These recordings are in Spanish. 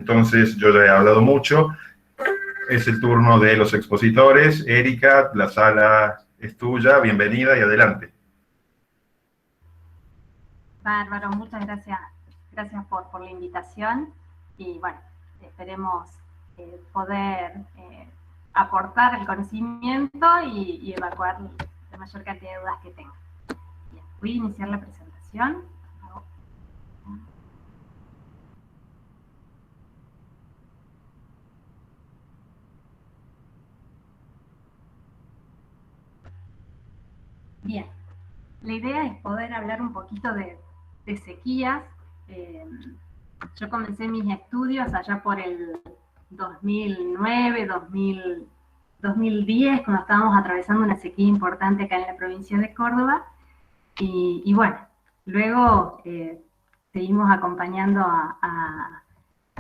Entonces, yo ya he hablado mucho. Es el turno de los expositores. Erika, la sala es tuya. Bienvenida y adelante. Bárbaro, muchas gracias. Gracias por la invitación. Y bueno, esperemos poder aportar el conocimiento y evacuar la mayor cantidad de dudas que tenga. Bien, voy a iniciar la presentación. Bien, la idea es poder hablar un poquito de sequías. Yo comencé mis estudios allá por el 2009, 2010, cuando estábamos atravesando una sequía importante acá en la provincia de Córdoba. Y bueno, luego seguimos acompañando a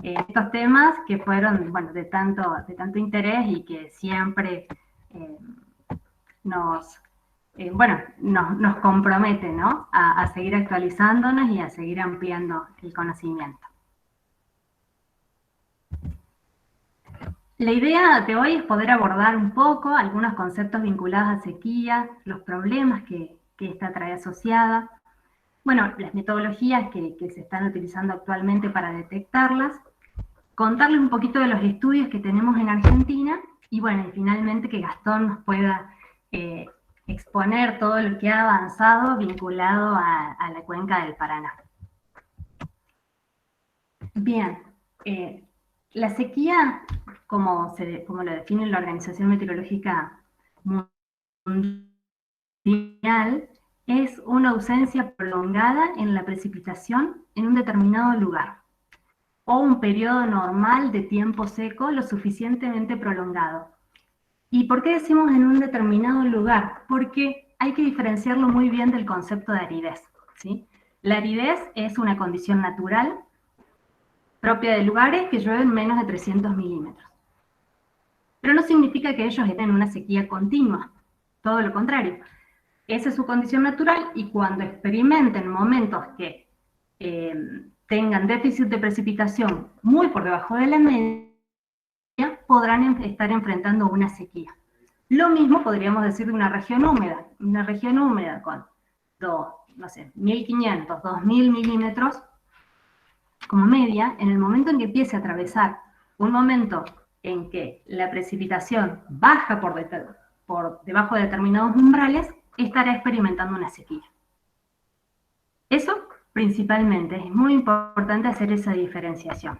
estos temas que fueron, bueno, de tanto interés y que siempre nos compromete, ¿no?, a seguir actualizándonos y a seguir ampliando el conocimiento. La idea de hoy es poder abordar un poco algunos conceptos vinculados a sequía, los problemas que esta trae asociada, bueno, las metodologías que se están utilizando actualmente para detectarlas, contarles un poquito de los estudios que tenemos en Argentina y bueno, y finalmente que Gastón nos pueda exponer todo lo que ha avanzado vinculado a la cuenca del Paraná. Bien, la sequía, como lo define la Organización Meteorológica Mundial, es una ausencia prolongada en la precipitación en un determinado lugar, o un periodo normal de tiempo seco lo suficientemente prolongado. ¿Y por qué decimos en un determinado lugar? Porque hay que diferenciarlo muy bien del concepto de aridez, ¿sí? La aridez es una condición natural propia de lugares que llueven menos de 300 milímetros. Pero no significa que ellos estén en una sequía continua, todo lo contrario. Esa es su condición natural y cuando experimenten momentos que tengan déficit de precipitación muy por debajo de la media, podrán estar enfrentando una sequía. Lo mismo podríamos decir de una región húmeda con 1.500, 2.000 milímetros como media. En el momento en que empiece a atravesar un momento en que la precipitación baja por debajo de determinados umbrales, estará experimentando una sequía. Eso principalmente, es muy importante hacer esa diferenciación.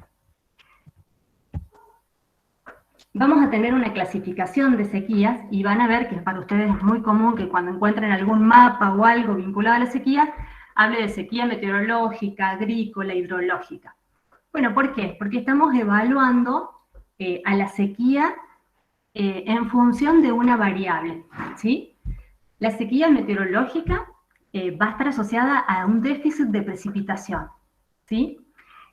Vamos a tener una clasificación de sequías y van a ver que para ustedes es muy común que cuando encuentren algún mapa o algo vinculado a la sequía, hable de sequía meteorológica, agrícola, hidrológica. Bueno, ¿por qué? Porque estamos evaluando a la sequía en función de una variable, ¿sí? La sequía meteorológica va a estar asociada a un déficit de precipitación, ¿sí?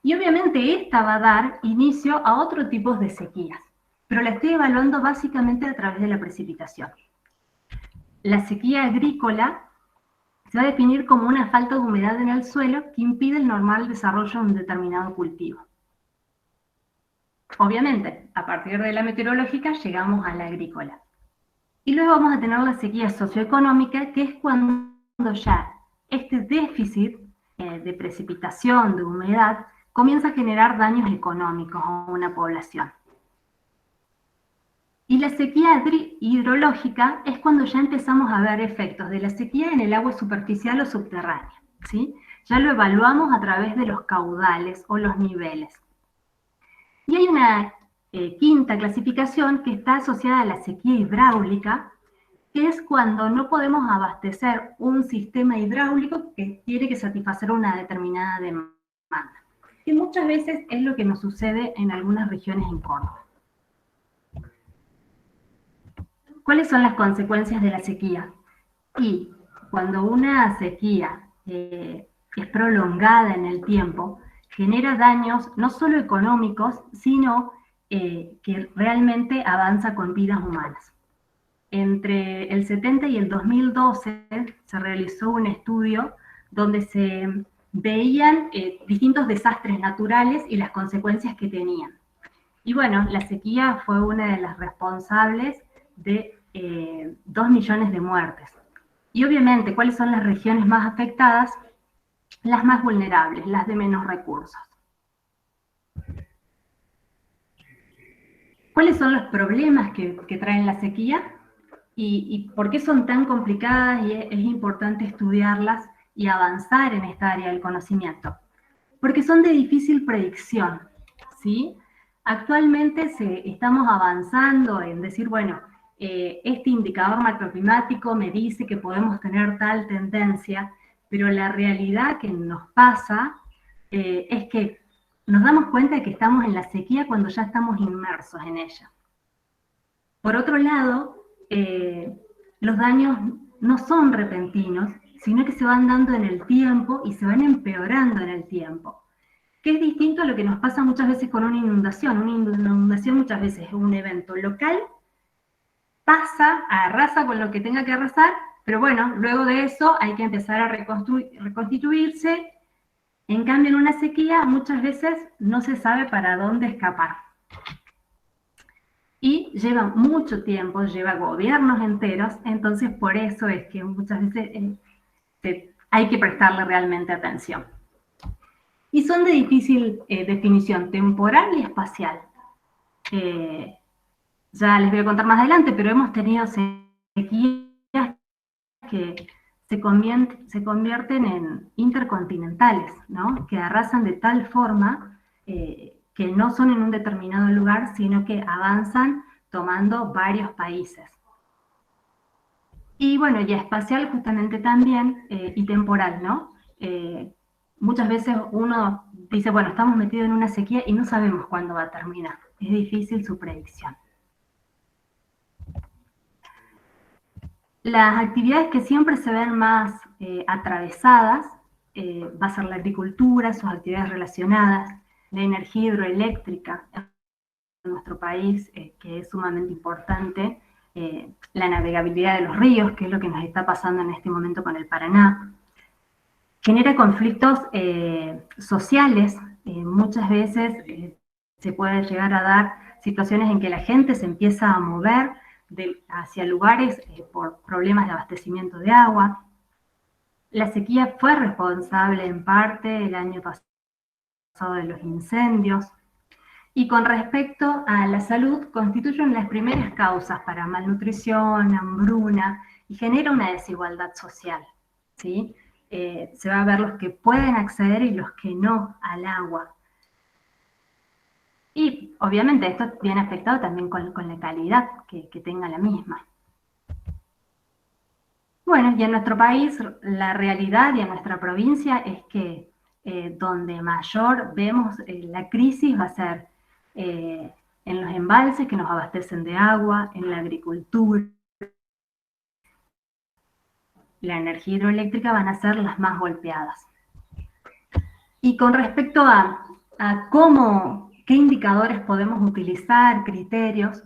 Y obviamente esta va a dar inicio a otro tipo de sequías, pero la estoy evaluando básicamente a través de la precipitación. La sequía agrícola se va a definir como una falta de humedad en el suelo que impide el normal desarrollo de un determinado cultivo. Obviamente, a partir de la meteorológica llegamos a la agrícola. Y luego vamos a tener la sequía socioeconómica, que es cuando ya este déficit de precipitación, de humedad, comienza a generar daños económicos a una población. Y la sequía hidrológica es cuando ya empezamos a ver efectos de la sequía en el agua superficial o subterránea, ¿sí? Ya lo evaluamos a través de los caudales o los niveles. Y hay una quinta clasificación que está asociada a la sequía hidráulica, que es cuando no podemos abastecer un sistema hidráulico que tiene que satisfacer una determinada demanda. Y muchas veces es lo que nos sucede en algunas regiones en Córdoba. ¿Cuáles son las consecuencias de la sequía? Y cuando una sequía es prolongada en el tiempo, genera daños no solo económicos, sino que realmente avanza con vidas humanas. Entre el 70 y el 2012 se realizó un estudio donde se veían distintos desastres naturales y las consecuencias que tenían. Y bueno, la sequía fue una de las responsables de 2 millones de muertes. Y obviamente, ¿cuáles son las regiones más afectadas? Las más vulnerables, las de menos recursos. ¿Cuáles son los problemas que traen la sequía? ¿Y por qué son tan complicadas y es importante estudiarlas y avanzar en esta área del conocimiento? Porque son de difícil predicción, ¿sí? Actualmente estamos avanzando en decir, bueno, este indicador macroclimático me dice que podemos tener tal tendencia, pero la realidad que nos pasa es que nos damos cuenta de que estamos en la sequía cuando ya estamos inmersos en ella. Por otro lado, los daños no son repentinos, sino que se van dando en el tiempo y se van empeorando en el tiempo. Que es distinto a lo que nos pasa muchas veces con una inundación. Una inundación muchas veces es un evento local, pasa, arrasa con lo que tenga que arrasar, pero bueno, luego de eso hay que empezar a reconstituirse. En cambio, en una sequía muchas veces no se sabe para dónde escapar. Y lleva mucho tiempo, lleva gobiernos enteros, entonces por eso es que muchas veces hay que prestarle realmente atención. Y son de difícil definición temporal y espacial. Ya les voy a contar más adelante, pero hemos tenido sequías que se convierten en intercontinentales, ¿no? Que arrasan de tal forma que no son en un determinado lugar, sino que avanzan tomando varios países. Y bueno, y espacial justamente también, y temporal, ¿no? Muchas veces uno dice, bueno, estamos metidos en una sequía y no sabemos cuándo va a terminar. Es difícil su predicción. Las actividades que siempre se ven más atravesadas va a ser la agricultura, sus actividades relacionadas, la energía hidroeléctrica en nuestro país, que es sumamente importante, la navegabilidad de los ríos, que es lo que nos está pasando en este momento con el Paraná. Genera conflictos sociales, muchas veces se puede llegar a dar situaciones en que la gente se empieza a mover hacia lugares por problemas de abastecimiento de agua. La sequía fue responsable en parte el año pasado de los incendios. Y con respecto a la salud, constituyen las primeras causas para malnutrición, hambruna, y genera una desigualdad social, ¿sí? Se va a ver los que pueden acceder y los que no al agua. Y obviamente esto viene afectado también con la calidad que tenga la misma. Bueno, y en nuestro país la realidad y en nuestra provincia es que donde mayor vemos la crisis va a ser en los embalses que nos abastecen de agua, en la agricultura, la energía hidroeléctrica van a ser las más golpeadas. Y con respecto a qué indicadores podemos utilizar, criterios,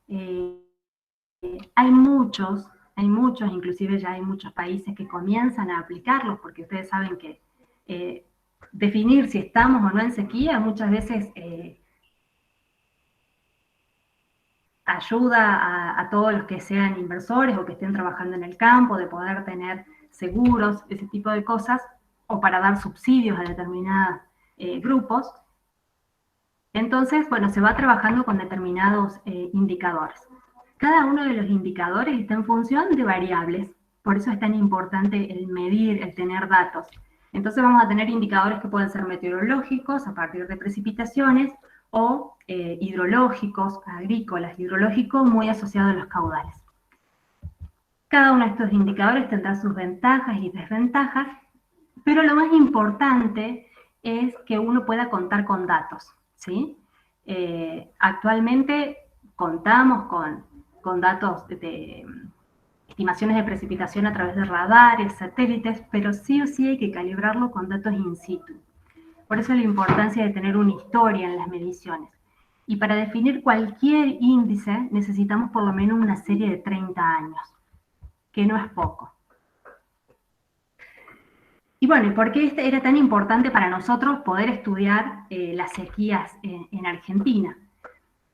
hay muchos, inclusive ya hay muchos países que comienzan a aplicarlos, porque ustedes saben que definir si estamos o no en sequía muchas veces ayuda a todos los que sean inversores o que estén trabajando en el campo, de poder tener seguros, ese tipo de cosas, o para dar subsidios a determinados grupos. Entonces, bueno, se va trabajando con determinados indicadores. Cada uno de los indicadores está en función de variables, por eso es tan importante el medir, el tener datos. Entonces vamos a tener indicadores que pueden ser meteorológicos a partir de precipitaciones o hidrológicos, agrícolas, hidrológicos muy asociados a los caudales. Cada uno de estos indicadores tendrá sus ventajas y desventajas, pero lo más importante es que uno pueda contar con datos, ¿sí? Actualmente contamos con datos de estimaciones de precipitación a través de radares, satélites, pero sí o sí hay que calibrarlo con datos in situ. Por eso la importancia de tener una historia en las mediciones. Y para definir cualquier índice necesitamos por lo menos una serie de 30 años, que no es poco. Y bueno, ¿y por qué era tan importante para nosotros poder estudiar las sequías en Argentina?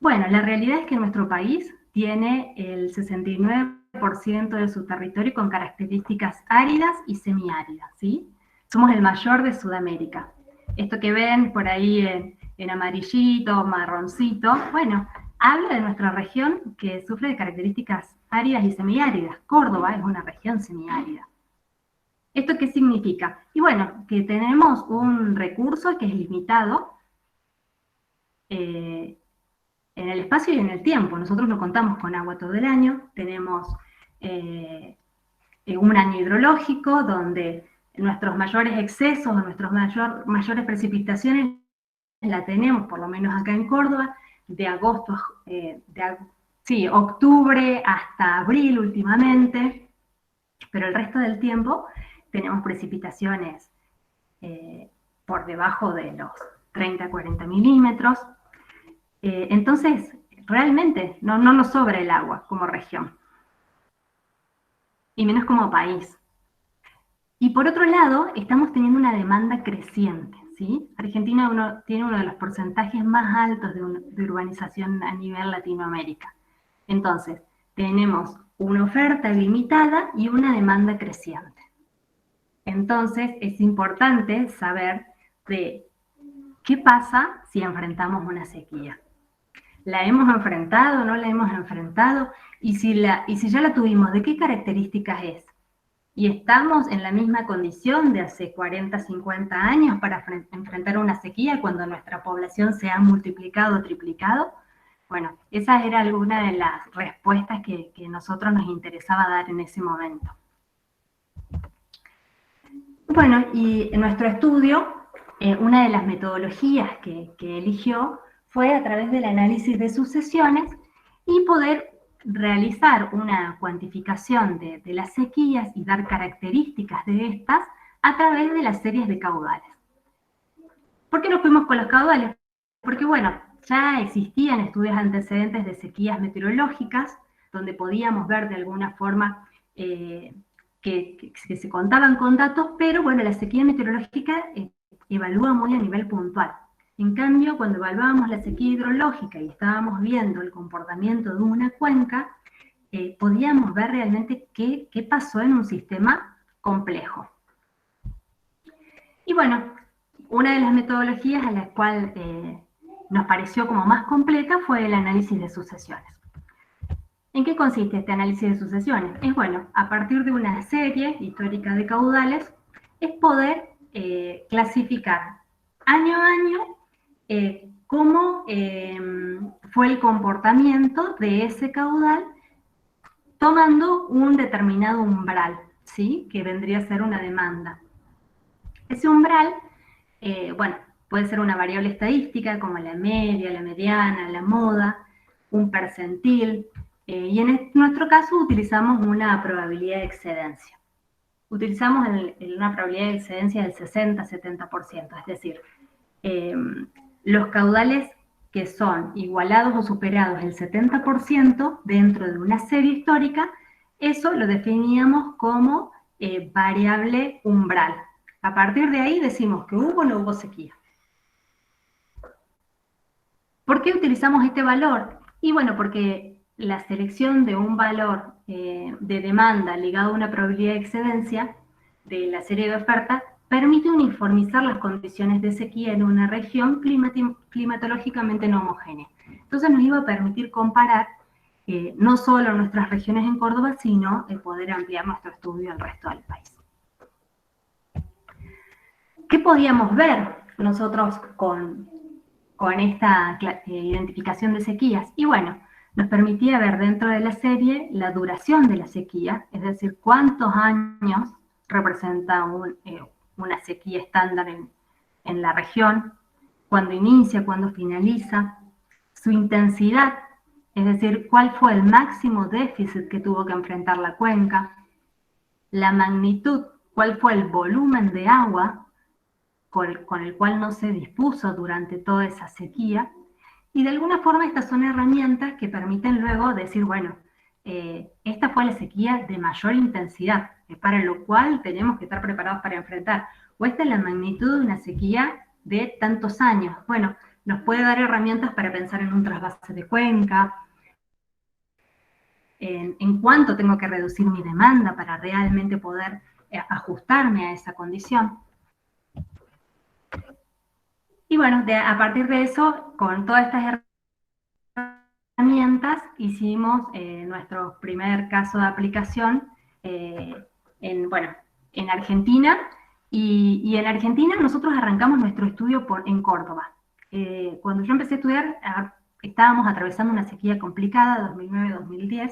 Bueno, la realidad es que nuestro país tiene el 69% de su territorio con características áridas y semiáridas, ¿sí? Somos el mayor de Sudamérica. Esto que ven por ahí en amarillito, marroncito, bueno, habla de nuestra región que sufre de características áridas y semiáridas. Córdoba es una región semiárida. ¿Esto qué significa? Y bueno, que tenemos un recurso que es limitado en el espacio y en el tiempo. Nosotros no contamos con agua todo el año, tenemos un año hidrológico donde nuestros mayores excesos, nuestras mayores precipitaciones la tenemos, por lo menos acá en Córdoba, de agosto, octubre hasta abril últimamente, pero el resto del tiempo tenemos precipitaciones por debajo de los 30-40 milímetros. Entonces, realmente no nos sobra el agua como región, y menos como país. Y por otro lado, estamos teniendo una demanda creciente, ¿sí? Argentina tiene uno de los porcentajes más altos de urbanización a nivel Latinoamérica. Entonces, tenemos una oferta limitada y una demanda creciente. Entonces, es importante saber de qué pasa si enfrentamos una sequía. ¿La hemos enfrentado? ¿No la hemos enfrentado? Y si ya la tuvimos, ¿de qué características es? ¿Y estamos en la misma condición de hace 40, 50 años para enfrentar una sequía cuando nuestra población se ha multiplicado o triplicado? Bueno, esa era alguna de las respuestas que a nosotros nos interesaba dar en ese momento. Bueno, y en nuestro estudio, una de las metodologías que eligió fue a través del análisis de sucesiones y poder realizar una cuantificación de las sequías y dar características de estas a través de las series de caudales. ¿Por qué nos fuimos con los caudales? Porque, bueno, ya existían estudios antecedentes de sequías meteorológicas, donde podíamos ver de alguna forma que se contaban con datos, pero bueno, la sequía meteorológica evalúa muy a nivel puntual. En cambio, cuando evaluábamos la sequía hidrológica y estábamos viendo el comportamiento de una cuenca, podíamos ver realmente qué pasó en un sistema complejo. Y bueno, una de las metodologías a la cual nos pareció como más completa fue el análisis de sucesiones. ¿En qué consiste este análisis de sucesiones? Es bueno, a partir de una serie histórica de caudales, es poder clasificar año a año cómo fue el comportamiento de ese caudal tomando un determinado umbral, ¿sí? Que vendría a ser una demanda. Ese umbral, bueno, puede ser una variable estadística como la media, la mediana, la moda, un percentil, y en nuestro caso utilizamos una probabilidad de excedencia. Utilizamos una probabilidad de excedencia del 60-70%, es decir, los caudales que son igualados o superados el 70% dentro de una serie histórica, eso lo definíamos como variable umbral. A partir de ahí decimos que hubo o no hubo sequía. ¿Por qué utilizamos este valor? Y bueno, porque la selección de un valor de demanda ligado a una probabilidad de excedencia de la serie de oferta permite uniformizar las condiciones de sequía en una región climatológicamente no homogénea. Entonces nos iba a permitir comparar no solo nuestras regiones en Córdoba, sino poder ampliar nuestro estudio al resto del país. ¿Qué podíamos ver nosotros con esta identificación de sequías? Y bueno, nos permitía ver dentro de la serie la duración de la sequía, es decir, cuántos años representa una sequía estándar en la región, cuándo inicia, cuándo finaliza, su intensidad, es decir, cuál fue el máximo déficit que tuvo que enfrentar la cuenca, la magnitud, cuál fue el volumen de agua con el cual no se dispuso durante toda esa sequía, y de alguna forma estas son herramientas que permiten luego decir, bueno, esta fue la sequía de mayor intensidad, para lo cual tenemos que estar preparados para enfrentar. O esta es la magnitud de una sequía de tantos años. Bueno, nos puede dar herramientas para pensar en un trasvase de cuenca, en cuánto tengo que reducir mi demanda para realmente poder ajustarme a esa condición. Y bueno, a partir de eso, con todas estas herramientas, hicimos nuestro primer caso de aplicación en Argentina. Y en Argentina nosotros arrancamos nuestro estudio en Córdoba. Cuando yo empecé a estudiar, estábamos atravesando una sequía complicada, 2009-2010.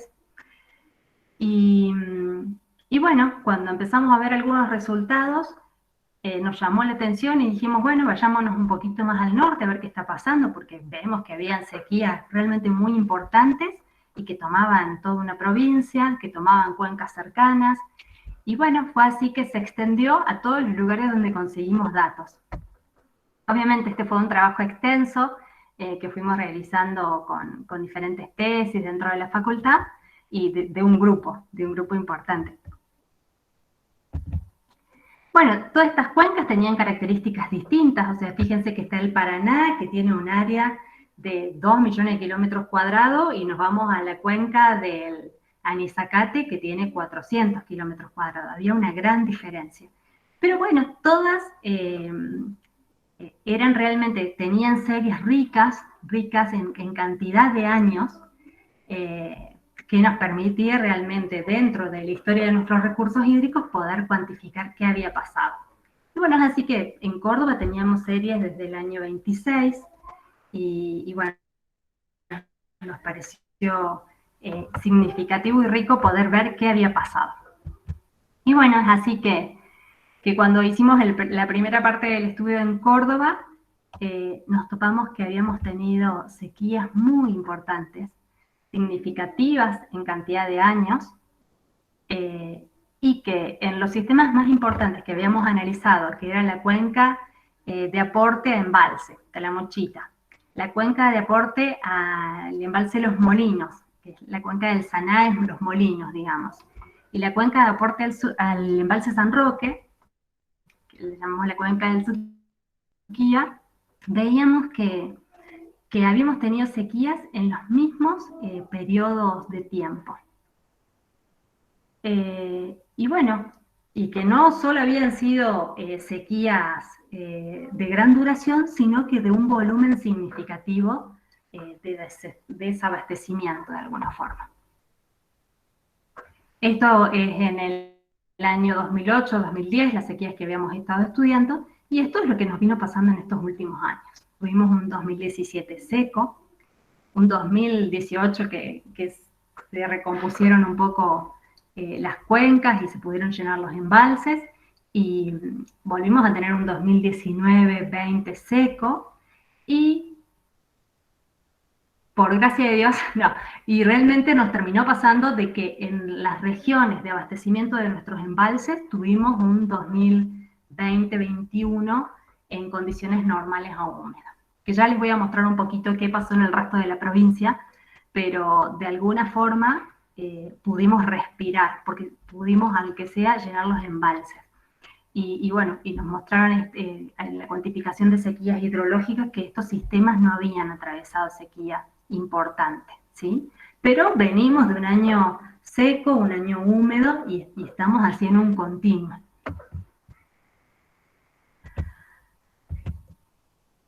Y bueno, cuando empezamos a ver algunos resultados, nos llamó la atención y dijimos, bueno, vayámonos un poquito más al norte a ver qué está pasando, porque vemos que habían sequías realmente muy importantes y que tomaban toda una provincia, que tomaban cuencas cercanas. Y bueno, fue así que se extendió a todos los lugares donde conseguimos datos. Obviamente este fue un trabajo extenso que fuimos realizando con diferentes tesis dentro de la facultad y de un grupo importante. Bueno, todas estas cuencas tenían características distintas, o sea, fíjense que está el Paraná, que tiene un área de 2 millones de kilómetros cuadrados, y nos vamos a la cuenca del Anizacate, que tiene 400 kilómetros cuadrados. Había una gran diferencia. Pero bueno, todas eran realmente, tenían series ricas en cantidad de años, que nos permitía realmente, dentro de la historia de nuestros recursos hídricos, poder cuantificar qué había pasado. Y bueno, es así que en Córdoba teníamos series desde el año 26, y bueno, nos pareció significativo y rico poder ver qué había pasado. Y bueno, es así que cuando hicimos la primera parte del estudio en Córdoba, nos topamos que habíamos tenido sequías muy importantes, significativas en cantidad de años, y que en los sistemas más importantes que habíamos analizado, que era la cuenca de aporte a embalse, de la Mochita, la cuenca de aporte al embalse Los Molinos, que es la cuenca del Saná, es Los Molinos, digamos, y la cuenca de aporte al embalse San Roque, que le llamamos la cuenca del Suquía, veíamos que habíamos tenido sequías en los mismos periodos de tiempo. Y bueno, y que no solo habían sido sequías de gran duración, sino que de un volumen significativo de desabastecimiento de alguna forma. Esto es en el año 2008-2010, las sequías que habíamos estado estudiando, y esto es lo que nos vino pasando en estos últimos años. Tuvimos un 2017 seco, un 2018 que se recompusieron un poco las cuencas y se pudieron llenar los embalses, y volvimos a tener un 2019-20 seco, y por gracia de Dios, no, y realmente nos terminó pasando de que en las regiones de abastecimiento de nuestros embalses tuvimos un 2020-21 en condiciones normales a húmedas, que ya les voy a mostrar un poquito qué pasó en el resto de la provincia, pero de alguna forma pudimos respirar, porque pudimos, aunque sea, llenar los embalses. Y bueno, y nos mostraron en la cuantificación de sequías hidrológicas que estos sistemas no habían atravesado sequía importante, ¿sí? Pero venimos de un año seco, un año húmedo, y estamos haciendo un continuo.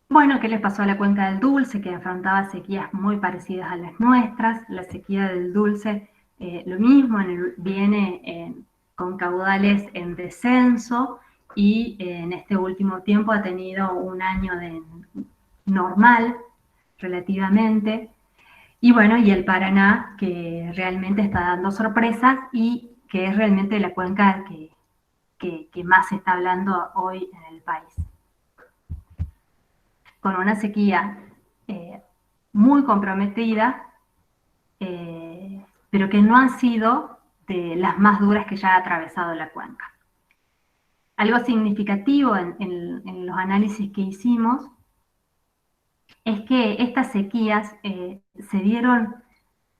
Bueno, ¿qué les pasó a la cuenca del Dulce, que afrontaba sequías muy parecidas a las nuestras? La sequía del Dulce, lo mismo, viene con caudales en descenso, y en este último tiempo ha tenido un año normal, relativamente. Y bueno, y el Paraná, que realmente está dando sorpresas, y que es realmente la cuenca que más se está hablando hoy en el país. Con una sequía muy comprometida, pero que no han sido de las más duras que ya ha atravesado la cuenca. Algo significativo en los análisis que hicimos es que estas sequías se dieron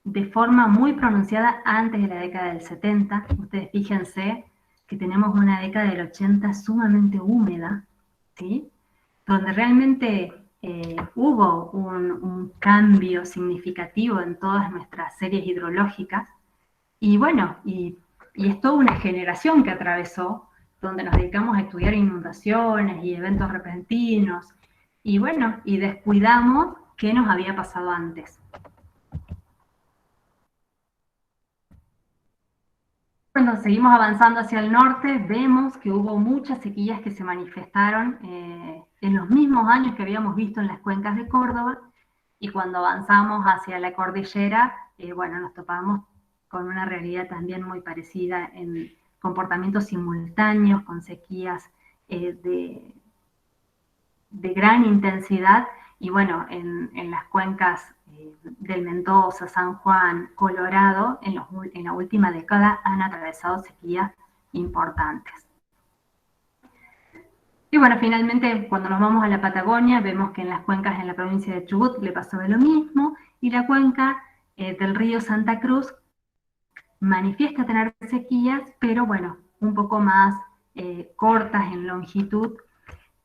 de forma muy pronunciada antes de la década del 70. Ustedes fíjense, que tenemos una década del 80 sumamente húmeda, ¿sí? Donde realmente hubo un cambio significativo en todas nuestras series hidrológicas, y bueno, y es toda una generación que atravesó, donde nos dedicamos a estudiar inundaciones y eventos repentinos, y bueno, y descuidamos qué nos había pasado antes. Cuando seguimos avanzando hacia el norte, vemos que hubo muchas sequías que se manifestaron en los mismos años que habíamos visto en las cuencas de Córdoba, y cuando avanzamos hacia la cordillera, bueno, nos topamos con una realidad también muy parecida en comportamientos simultáneos, con sequías de gran intensidad, y bueno, en las cuencas del Mendoza, San Juan, Colorado, en la última década han atravesado sequías importantes. Y bueno, finalmente, cuando nos vamos a la Patagonia, vemos que en las cuencas en la provincia de Chubut le pasó de lo mismo, y la cuenca del río Santa Cruz manifiesta tener sequías, pero bueno, un poco más cortas en longitud,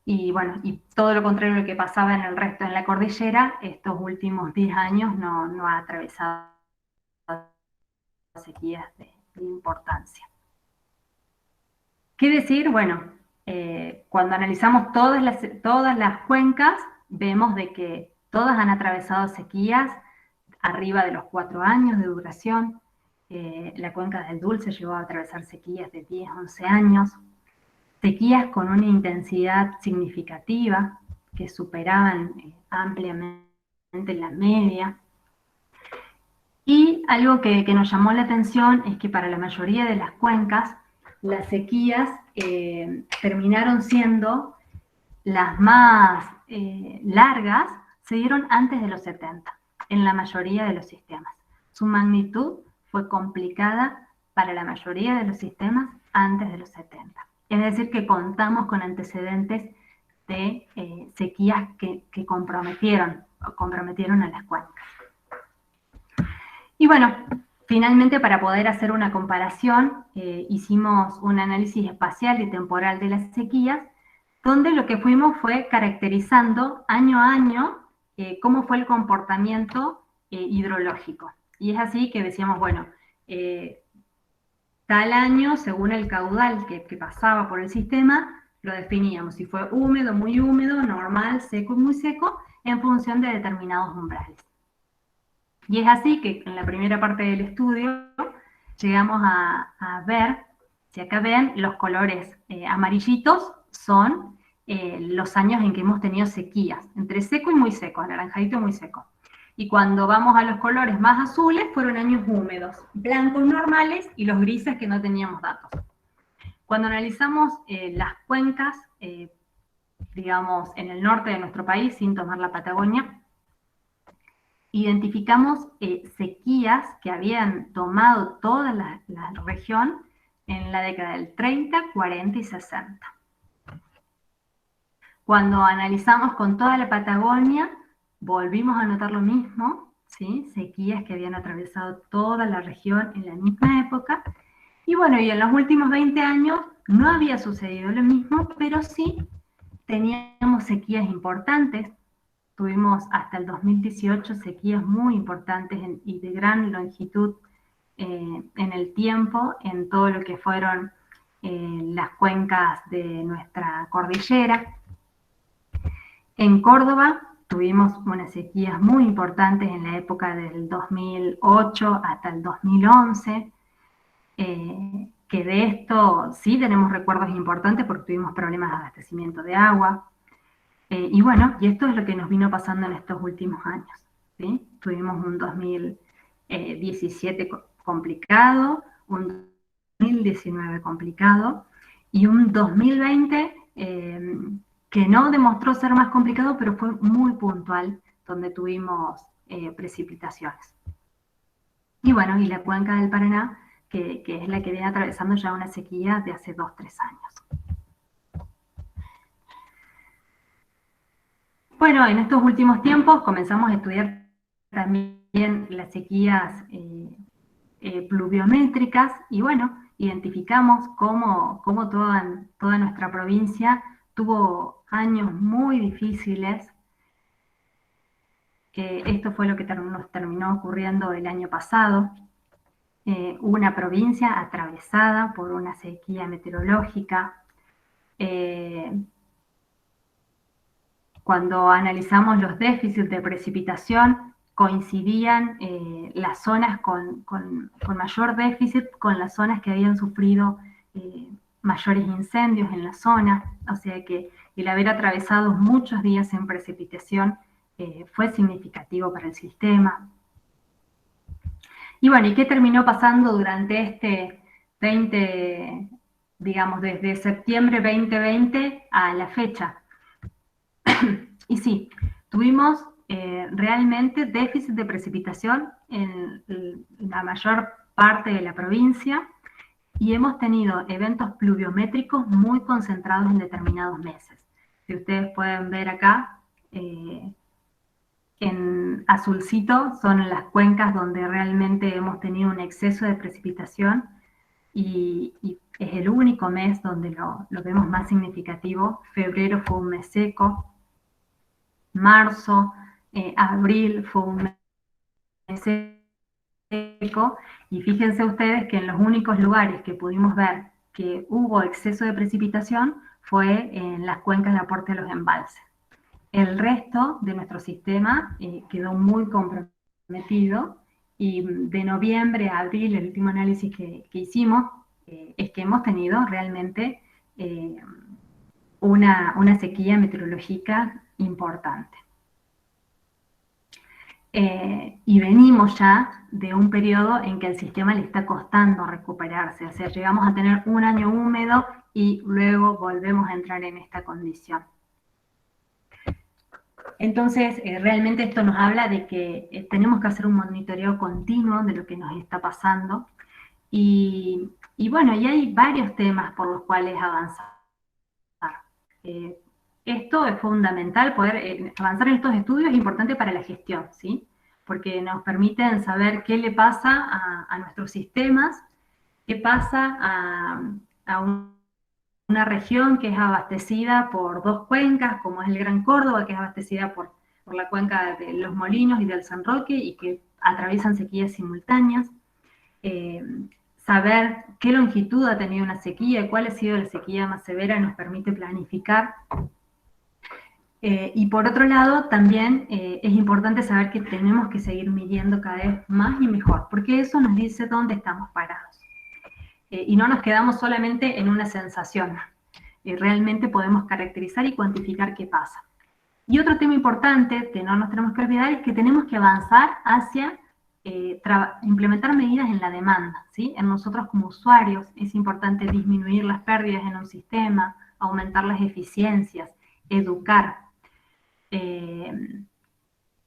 y bueno, y todo lo contrario a lo que pasaba en el resto, en la cordillera, estos últimos 10 años no ha atravesado sequías de importancia. ¿Qué decir? Bueno, cuando analizamos todas las cuencas, vemos de que todas han atravesado sequías arriba de los 4 años de duración. La cuenca del Dulce llegó a atravesar sequías de 10, 11 años, sequías con una intensidad significativa que superaban ampliamente la media. Y algo que nos llamó la atención es que para la mayoría de las cuencas, las sequías terminaron siendo las más largas, se dieron antes de los 70, en la mayoría de los sistemas. Su magnitud fue complicada para la mayoría de los sistemas antes de los 70. Es decir, que contamos con antecedentes de sequías que comprometieron a las cuencas. Y bueno, finalmente, para poder hacer una comparación, hicimos un análisis espacial y temporal de las sequías, donde lo que fuimos fue caracterizando año a año cómo fue el comportamiento hidrológico. Y es así que decíamos, bueno, tal año, según el caudal que pasaba por el sistema, lo definíamos, si fue húmedo, muy húmedo, normal, seco y muy seco, en función de determinados umbrales. Y es así que en la primera parte del estudio llegamos a ver, si acá ven, los colores amarillitos son los años en que hemos tenido sequías, entre seco y muy seco, anaranjadito y muy seco. Y cuando vamos a los colores más azules, fueron años húmedos, blancos normales, y los grises que no teníamos datos. Cuando analizamos las cuencas, digamos, en el norte de nuestro país, sin tomar la Patagonia, identificamos sequías que habían tomado toda la región en la década del 30, 40 y 60. Cuando analizamos con toda la Patagonia, volvimos a notar lo mismo, ¿sí? Sequías que habían atravesado toda la región en la misma época. Y bueno, y en los últimos 20 años no había sucedido lo mismo, pero sí teníamos sequías importantes. Tuvimos hasta el 2018 sequías muy importantes y de gran longitud en el tiempo, en todo lo que fueron las cuencas de nuestra cordillera. En Córdoba tuvimos unas sequías muy importantes en la época del 2008 hasta el 2011, que de esto sí tenemos recuerdos importantes porque tuvimos problemas de abastecimiento de agua. Y bueno, y esto es lo que nos vino pasando en estos últimos años, ¿sí? Tuvimos un 2017 complicado, un 2019 complicado, y un 2020 que no demostró ser más complicado, pero fue muy puntual, donde tuvimos precipitaciones. Y bueno, y la cuenca del Paraná, que es la que viene atravesando ya una sequía de hace 2 o 3 años. Bueno, en estos últimos tiempos comenzamos a estudiar también las sequías pluviométricas, y bueno, identificamos cómo toda nuestra provincia tuvo años muy difíciles. Esto fue lo que nos terminó ocurriendo el año pasado. Una provincia atravesada por una sequía meteorológica. Cuando analizamos los déficits de precipitación, coincidían las zonas con mayor déficit con las zonas que habían sufrido mayores incendios en la zona, o sea que el haber atravesado muchos días en precipitación fue significativo para el sistema. Y bueno, ¿y qué terminó pasando durante este 20, digamos, desde septiembre 2020 a la fecha? Y sí, tuvimos realmente déficit de precipitación en la mayor parte de la provincia y hemos tenido eventos pluviométricos muy concentrados en determinados meses. Si ustedes pueden ver acá, en azulcito son las cuencas donde realmente hemos tenido un exceso de precipitación y es el único mes donde lo vemos más significativo. Febrero fue un mes seco, marzo, abril fue un mes seco, y fíjense ustedes que en los únicos lugares que pudimos ver que hubo exceso de precipitación fue en las cuencas de aporte de los embalses. El resto de nuestro sistema quedó muy comprometido y de noviembre a abril, el último análisis que hicimos, es que hemos tenido realmente una sequía meteorológica importante. Y venimos ya de un periodo en que al sistema le está costando recuperarse, o sea, llegamos a tener un año húmedo y luego volvemos a entrar en esta condición. Entonces, realmente esto nos habla de que tenemos que hacer un monitoreo continuo de lo que nos está pasando y bueno, y hay varios temas por los cuales avanzar. Esto es fundamental, poder avanzar en estos estudios es importante para la gestión, ¿sí? Porque nos permiten saber qué le pasa a nuestros sistemas, qué pasa a una región que es abastecida por dos cuencas, como es el Gran Córdoba, que es abastecida por la cuenca de Los Molinos y del San Roque, y que atraviesan sequías simultáneas. Saber qué longitud ha tenido una sequía y cuál ha sido la sequía más severa nos permite planificar. Y por otro lado, también es importante saber que tenemos que seguir midiendo cada vez más y mejor, porque eso nos dice dónde estamos parados. Y no nos quedamos solamente en una sensación. Realmente podemos caracterizar y cuantificar qué pasa. Y otro tema importante que no nos tenemos que olvidar es que tenemos que avanzar hacia implementar medidas en la demanda, ¿sí? En nosotros como usuarios es importante disminuir las pérdidas en un sistema, aumentar las eficiencias, educar,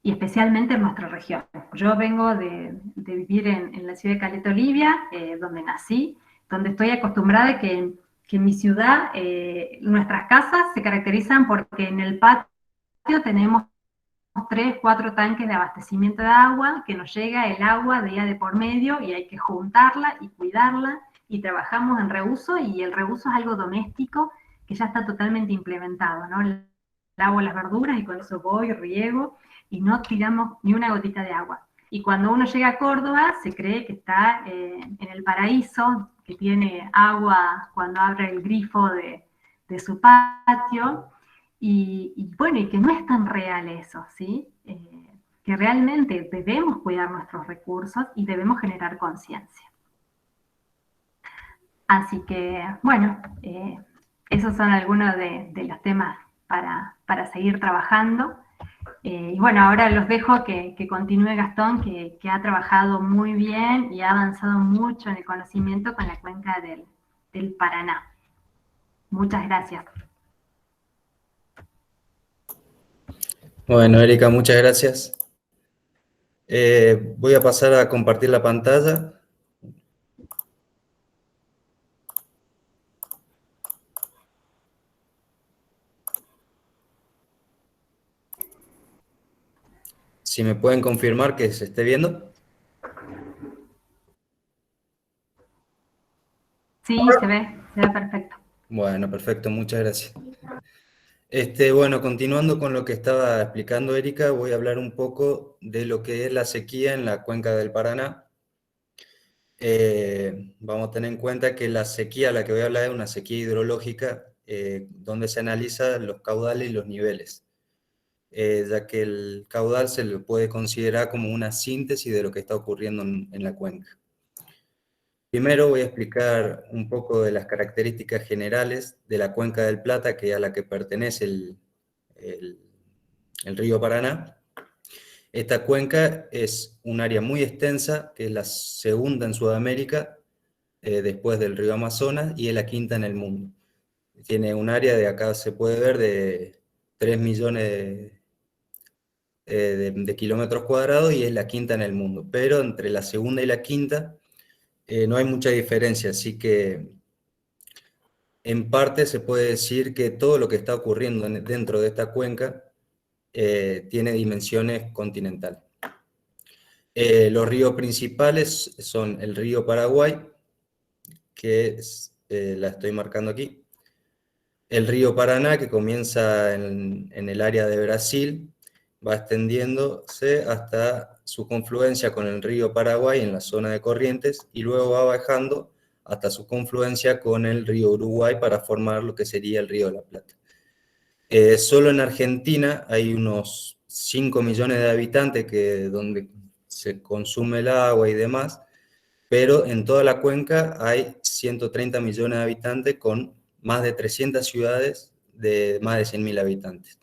y especialmente en nuestra región. Yo vengo de vivir en la ciudad de Caleta Olivia, donde nací, donde estoy acostumbrada a que en mi ciudad nuestras casas se caracterizan porque en el patio tenemos 3, 4 tanques de abastecimiento de agua, que nos llega el agua día de por medio y hay que juntarla y cuidarla, y trabajamos en reuso, y el reuso es algo doméstico que ya está totalmente implementado, ¿no? Lavo las verduras y con eso voy, riego, y no tiramos ni una gotita de agua. Y cuando uno llega a Córdoba, se cree que está en el paraíso, que tiene agua cuando abre el grifo de su patio, y bueno, y que no es tan real eso, ¿sí? Que realmente debemos cuidar nuestros recursos y debemos generar conciencia. Así que, bueno, esos son algunos de los temas para seguir trabajando. Y bueno, ahora los dejo que continúe Gastón, que ha trabajado muy bien y ha avanzado mucho en el conocimiento con la cuenca del Paraná. Muchas gracias. Bueno, Erika, muchas gracias. Voy a pasar a compartir la pantalla. Si me pueden confirmar que se esté viendo. Sí, se ve perfecto. Bueno, perfecto, muchas gracias. Bueno, continuando con lo que estaba explicando Erika, voy a hablar un poco de lo que es la sequía en la cuenca del Paraná. Vamos a tener en cuenta que la sequía a la que voy a hablar es una sequía hidrológica, donde se analizan los caudales y los niveles, ya que el caudal se le puede considerar como una síntesis de lo que está ocurriendo en la cuenca. Primero voy a explicar un poco de las características generales de la cuenca del Plata, que a la que pertenece el- el río Paraná. Esta cuenca es un área muy extensa, que es la segunda en Sudamérica, después del río Amazonas, y es la quinta en el mundo. Tiene un área de acá, se puede ver, de 3 millones de kilómetros cuadrados, y es la quinta en el mundo. Pero entre la segunda y la quinta no hay mucha diferencia, así que en parte se puede decir que todo lo que está ocurriendo dentro de esta cuenca tiene dimensiones continentales. Los ríos principales son el río Paraguay, que la estoy marcando aquí, el río Paraná, que comienza en el área de Brasil, va extendiéndose hasta su confluencia con el río Paraguay en la zona de Corrientes, y luego va bajando hasta su confluencia con el río Uruguay para formar lo que sería el río de la Plata. Solo en Argentina hay unos 5 millones de habitantes donde se consume el agua y demás, pero en toda la cuenca hay 130 millones de habitantes con más de 300 ciudades de más de 100.000 habitantes.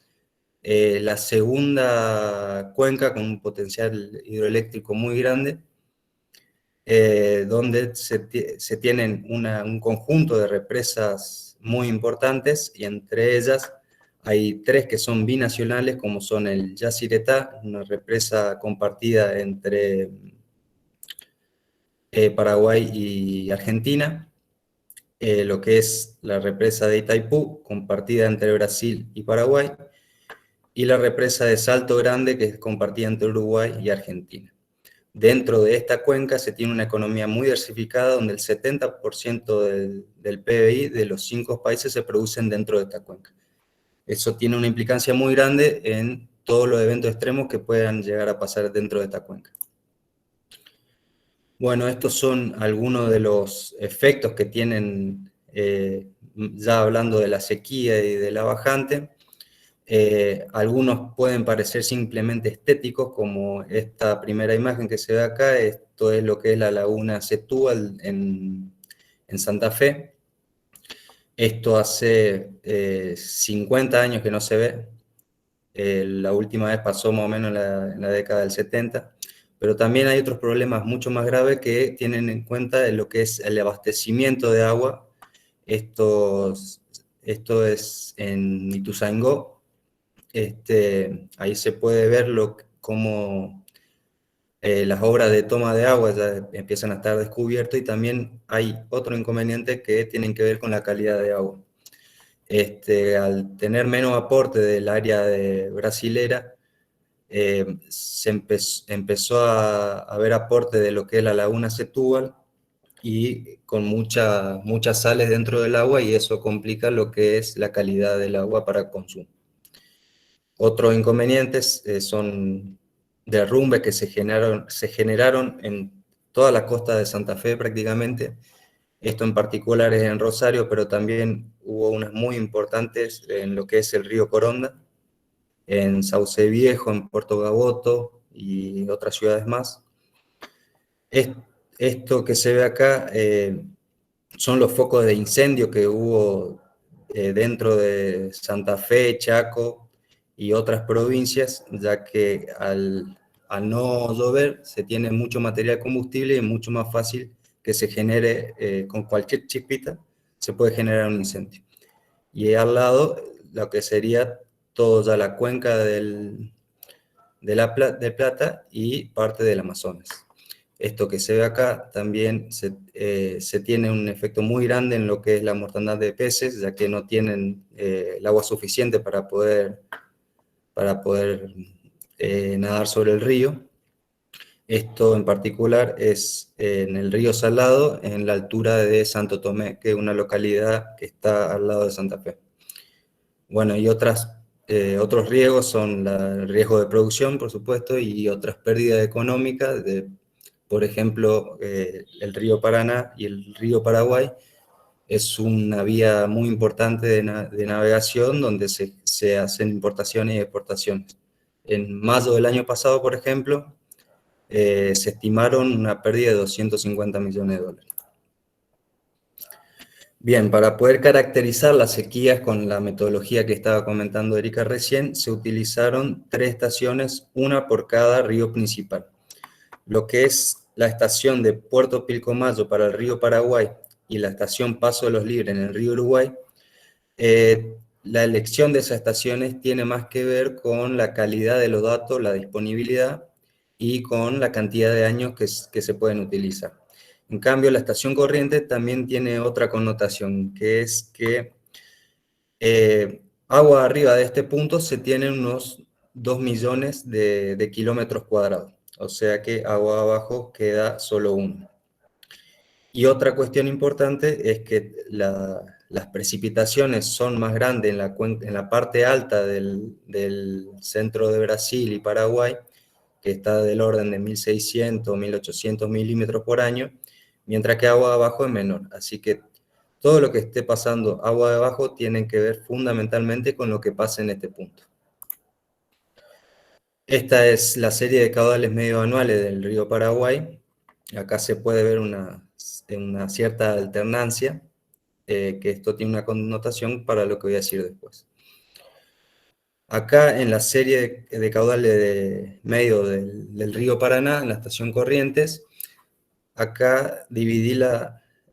La segunda cuenca con un potencial hidroeléctrico muy grande, donde se tienen un conjunto de represas muy importantes, y entre ellas hay 3 que son binacionales, como son el Yacyretá, una represa compartida entre Paraguay y Argentina, lo que es la represa de Itaipú, compartida entre Brasil y Paraguay, y la represa de Salto Grande, que es compartida entre Uruguay y Argentina. Dentro de esta cuenca se tiene una economía muy diversificada, donde el 70% del PBI de los 5 países se producen dentro de esta cuenca. Eso tiene una implicancia muy grande en todos los eventos extremos que puedan llegar a pasar dentro de esta cuenca. Bueno, estos son algunos de los efectos que tienen, ya hablando de la sequía y de la bajante. Algunos pueden parecer simplemente estéticos, como esta primera imagen que se ve acá. Esto es lo que es la laguna Setúbal en Santa Fe. Esto hace 50 años que no se ve. La última vez pasó más o menos en la década del 70. Pero también hay otros problemas mucho más graves que tienen en cuenta lo que es el abastecimiento de agua. Esto es en Ituzaingó. Ahí se puede ver cómo las obras de toma de agua ya empiezan a estar descubiertas, y también hay otro inconveniente que tienen que ver con la calidad de agua. Al tener menos aporte del área brasilera, se empezó a haber aporte de lo que es la laguna Setúbal, y con muchas sales dentro del agua, y eso complica lo que es la calidad del agua para consumo. Otros inconvenientes son derrumbes que se generaron en toda la costa de Santa Fe prácticamente. Esto en particular es en Rosario, pero también hubo unas muy importantes en lo que es el río Coronda, en Sauce Viejo, en Puerto Gaboto y otras ciudades más. Esto que se ve acá son los focos de incendio que hubo dentro de Santa Fe, Chaco y otras provincias, ya que al no llover se tiene mucho material combustible, y es mucho más fácil que se genere, con cualquier chispita, se puede generar un incendio. Y al lado, lo que sería toda la cuenca del Plata y parte del Amazonas. Esto que se ve acá también se tiene un efecto muy grande en lo que es la mortandad de peces, ya que no tienen el agua suficiente para poder nadar sobre el río. Esto en particular es en el río Salado, en la altura de Santo Tomé, que es una localidad que está al lado de Santa Fe. Bueno, y otros riesgos son el riesgo de producción, por supuesto, y otras pérdidas económicas, por ejemplo, el río Paraná y el río Paraguay. Es una vía muy importante de navegación donde se hacen importaciones y exportaciones. En mayo del año pasado, por ejemplo, se estimaron una pérdida de 250 millones de dólares. Bien, para poder caracterizar las sequías con la metodología que estaba comentando Erika recién, se utilizaron 3 estaciones, una por cada río principal. Lo que es la estación de Puerto Pilcomayo para el río Paraguay y la estación Paso de los Libres en el río Uruguay, la elección de esas estaciones tiene más que ver con la calidad de los datos, la disponibilidad y con la cantidad de años que se pueden utilizar. En cambio, la estación corriente también tiene otra connotación, que es que agua arriba de este punto se tienen unos 2 millones de kilómetros cuadrados, o sea que agua abajo queda solo 1. Y otra cuestión importante es que las precipitaciones son más grandes en la parte alta del centro de Brasil y Paraguay, que está del orden de 1.600, 1.800 milímetros por año, mientras que agua abajo es menor. Así que todo lo que esté pasando agua de abajo tiene que ver fundamentalmente con lo que pasa en este punto. Esta es la serie de caudales medio anuales del río Paraguay. Acá se puede ver una cierta alternancia, que esto tiene una connotación para lo que voy a decir después. Acá en la serie de caudales de medio del río Paraná, en la estación Corrientes, acá dividí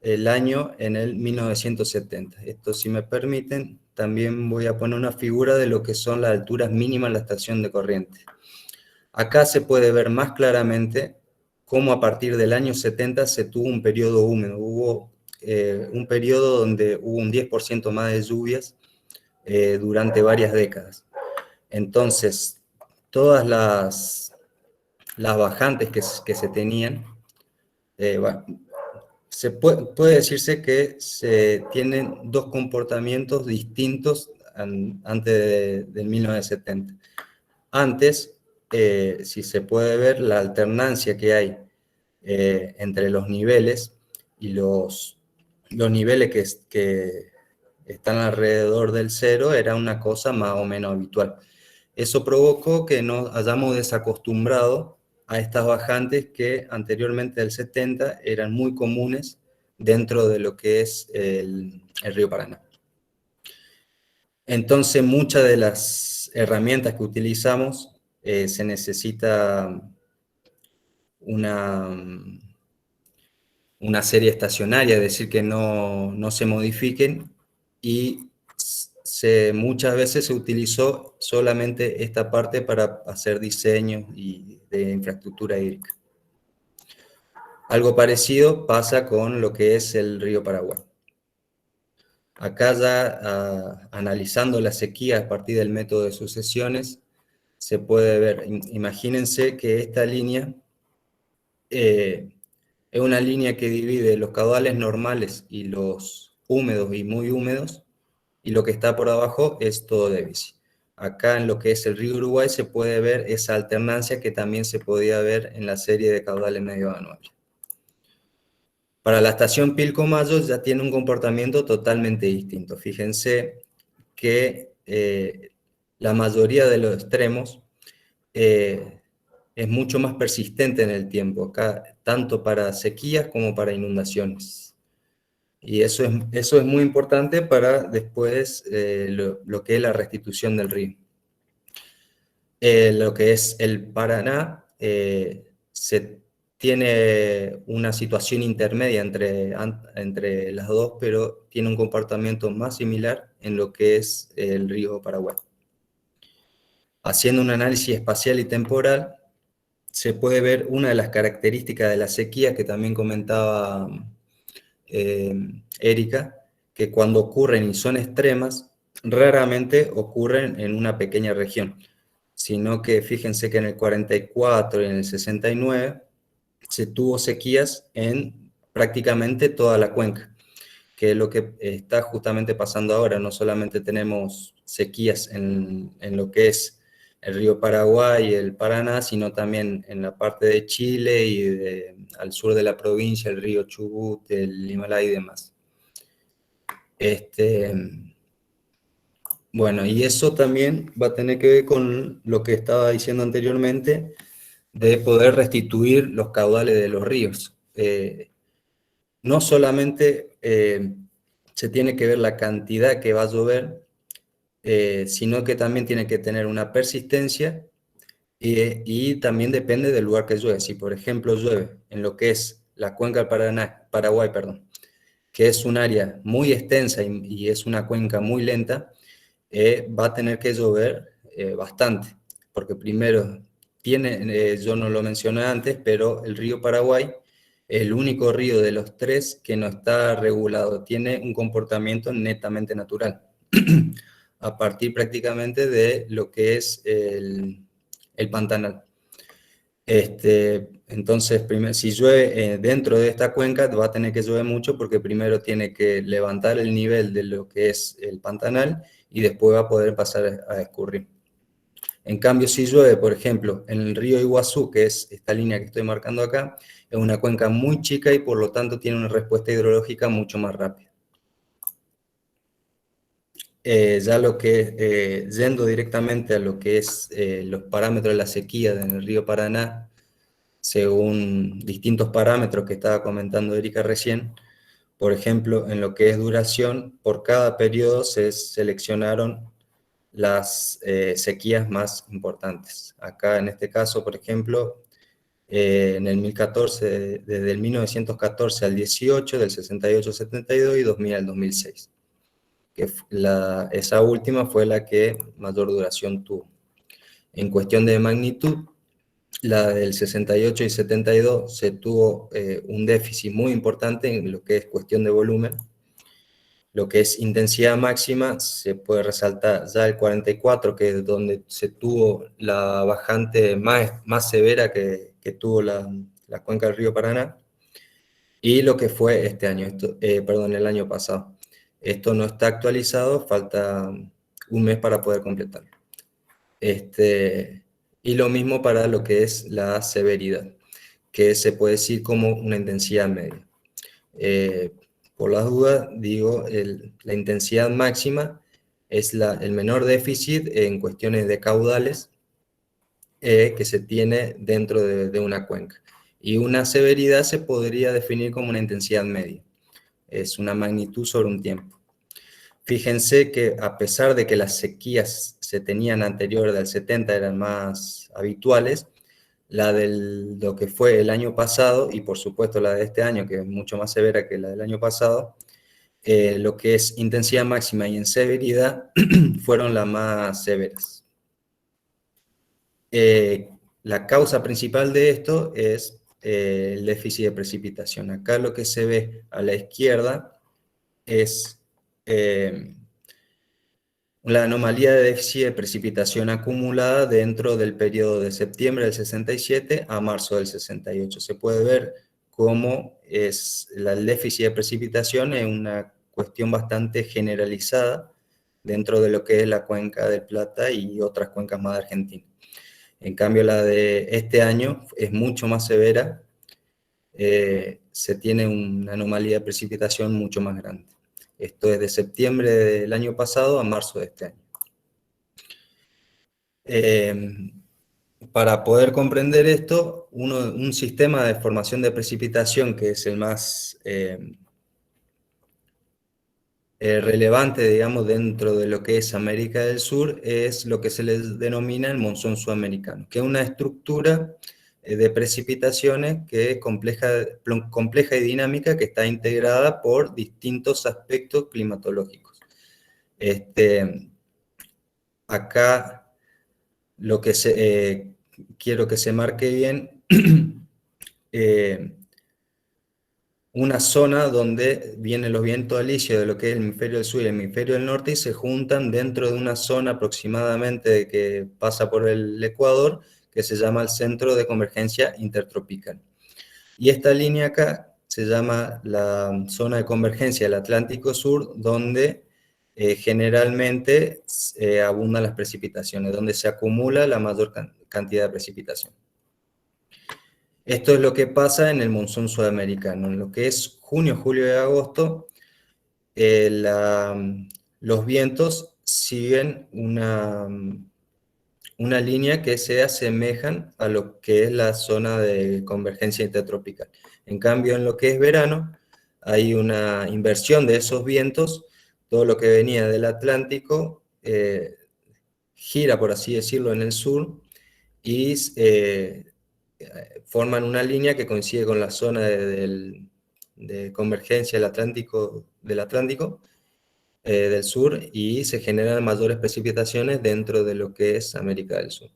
el año en el 1970. Esto, si me permiten, también voy a poner una figura de lo que son las alturas mínimas en la estación de Corrientes. Acá se puede ver más claramente cómo a partir del año 70 se tuvo un periodo húmedo. Hubo un periodo donde hubo un 10% más de lluvias durante varias décadas. Entonces, todas las bajantes que se tenían, puede decirse que se tienen 2 comportamientos distintos antes del 1970. Antes, si se puede ver, la alternancia que hay entre los niveles y los niveles que están alrededor del cero era una cosa más o menos habitual. Eso provocó que nos hayamos desacostumbrado a estas bajantes que anteriormente del 70 eran muy comunes dentro de lo que es el río Paraná. Entonces, muchas de las herramientas que utilizamos se necesita una serie estacionaria, es decir, que no se modifiquen, y muchas veces se utilizó solamente esta parte para hacer diseños de infraestructura hídrica. Algo parecido pasa con lo que es el río Paraguay. Acá ya analizando la sequía a partir del método de sucesiones, se puede ver, imagínense que esta línea es una línea que divide los caudales normales y los húmedos y muy húmedos, y lo que está por abajo es todo déficit. Acá en lo que es el río Uruguay se puede ver esa alternancia que también se podía ver en la serie de caudales medio anuales. Para la estación Pilcomayo ya tiene un comportamiento totalmente distinto. Fíjense que la mayoría de los extremos es mucho más persistente en el tiempo, acá, tanto para sequías como para inundaciones. Y eso es muy importante para después lo que es la restitución del río. Lo que es el Paraná, se tiene una situación intermedia entre las dos, pero tiene un comportamiento más similar en lo que es el río Paraguay. Haciendo un análisis espacial y temporal, se puede ver una de las características de la sequía que también comentaba Erika, que cuando ocurren y son extremas, raramente ocurren en una pequeña región. sino que fíjense que en el 44 y en el 69 se tuvo sequías en prácticamente toda la cuenca, que es lo que está justamente pasando ahora. No solamente tenemos sequías en lo que es el río Paraguay y el Paraná, sino también en la parte de Chile y al sur de la provincia, el río Chubut, el Himalaya y demás. Bueno, y eso también va a tener que ver con lo que estaba diciendo anteriormente, de poder restituir los caudales de los ríos. No solamente se tiene que ver la cantidad que va a llover, sino que también tiene que tener una persistencia y también depende del lugar que llueve. Si, por ejemplo, llueve en lo que es la cuenca del Paraguay, perdón, que es un área muy extensa y es una cuenca muy lenta, va a tener que llover bastante, porque primero yo no lo mencioné antes, pero el río Paraguay es el único río de los tres que no está regulado, tiene un comportamiento netamente natural, a partir prácticamente de lo que es el Pantanal. Entonces, si llueve dentro de esta cuenca, va a tener que llover mucho porque primero tiene que levantar el nivel de lo que es el Pantanal y después va a poder pasar a escurrir. En cambio, si llueve, por ejemplo, en el río Iguazú, que es esta línea que estoy marcando acá, es una cuenca muy chica y por lo tanto tiene una respuesta hidrológica mucho más rápida. Ya yendo directamente a lo que es los parámetros de la sequía en el río Paraná, según distintos parámetros que estaba comentando Erika recién, por ejemplo, en lo que es duración, por cada periodo se seleccionaron las sequías más importantes. Acá en este caso, por ejemplo, en el 2014, desde el 1914 al 18, del 68 al 72 y 2000 al 2006. Que esa última fue la que mayor duración tuvo. En cuestión de magnitud, la del 68 y 72 se tuvo un déficit muy importante en lo que es cuestión de volumen. Lo que es intensidad máxima se puede resaltar ya el 44, que es donde se tuvo la bajante más severa que tuvo la cuenca del río Paraná, y lo que fue este año, el año pasado. Esto no está actualizado, falta un mes para poder completarlo. Y lo mismo para lo que es la severidad, que se puede decir como una intensidad media. Por las dudas, digo, la intensidad máxima es el menor déficit en cuestiones de caudales que se tiene dentro de una cuenca. Y una severidad se podría definir como una intensidad media. Es una magnitud sobre un tiempo. Fíjense que a pesar de que las sequías se tenían anterior del 70 eran más habituales, la de lo que fue el año pasado, y por supuesto la de este año, que es mucho más severa que la del año pasado, lo que es intensidad máxima y en severidad fueron las más severas. La causa principal de esto es el déficit de precipitación. Acá lo que se ve a la izquierda es la anomalía de déficit de precipitación acumulada dentro del periodo de septiembre del 67 a marzo del 68. Se puede ver cómo el déficit de precipitación es una cuestión bastante generalizada dentro de lo que es la cuenca del Plata y otras cuencas más de Argentina. En cambio, la de este año es mucho más severa, se tiene una anomalía de precipitación mucho más grande. Esto es de septiembre del año pasado a marzo de este año. Para poder comprender esto, un sistema de formación de precipitación que es el más relevante, digamos, dentro de lo que es América del Sur, es lo que se les denomina el monzón sudamericano, que es una estructura de precipitaciones que es compleja y dinámica, que está integrada por distintos aspectos climatológicos. Acá lo que quiero que se marque bien una zona donde vienen los vientos alisios de lo que es el hemisferio del sur y el hemisferio del norte y se juntan dentro de una zona aproximadamente que pasa por el Ecuador, que se llama el Centro de Convergencia Intertropical. Y esta línea acá se llama la zona de convergencia del Atlántico Sur, donde generalmente abundan las precipitaciones, donde se acumula la mayor cantidad de precipitación. Esto es lo que pasa en el monzón sudamericano. En lo que es junio, julio y agosto, los vientos siguen una línea que se asemejan a lo que es la zona de convergencia intertropical. En cambio, en lo que es verano, hay una inversión de esos vientos. Todo lo que venía del Atlántico gira, por así decirlo, en el sur y forman una línea que coincide con la zona de convergencia del Atlántico, del sur, y se generan mayores precipitaciones dentro de lo que es América del Sur.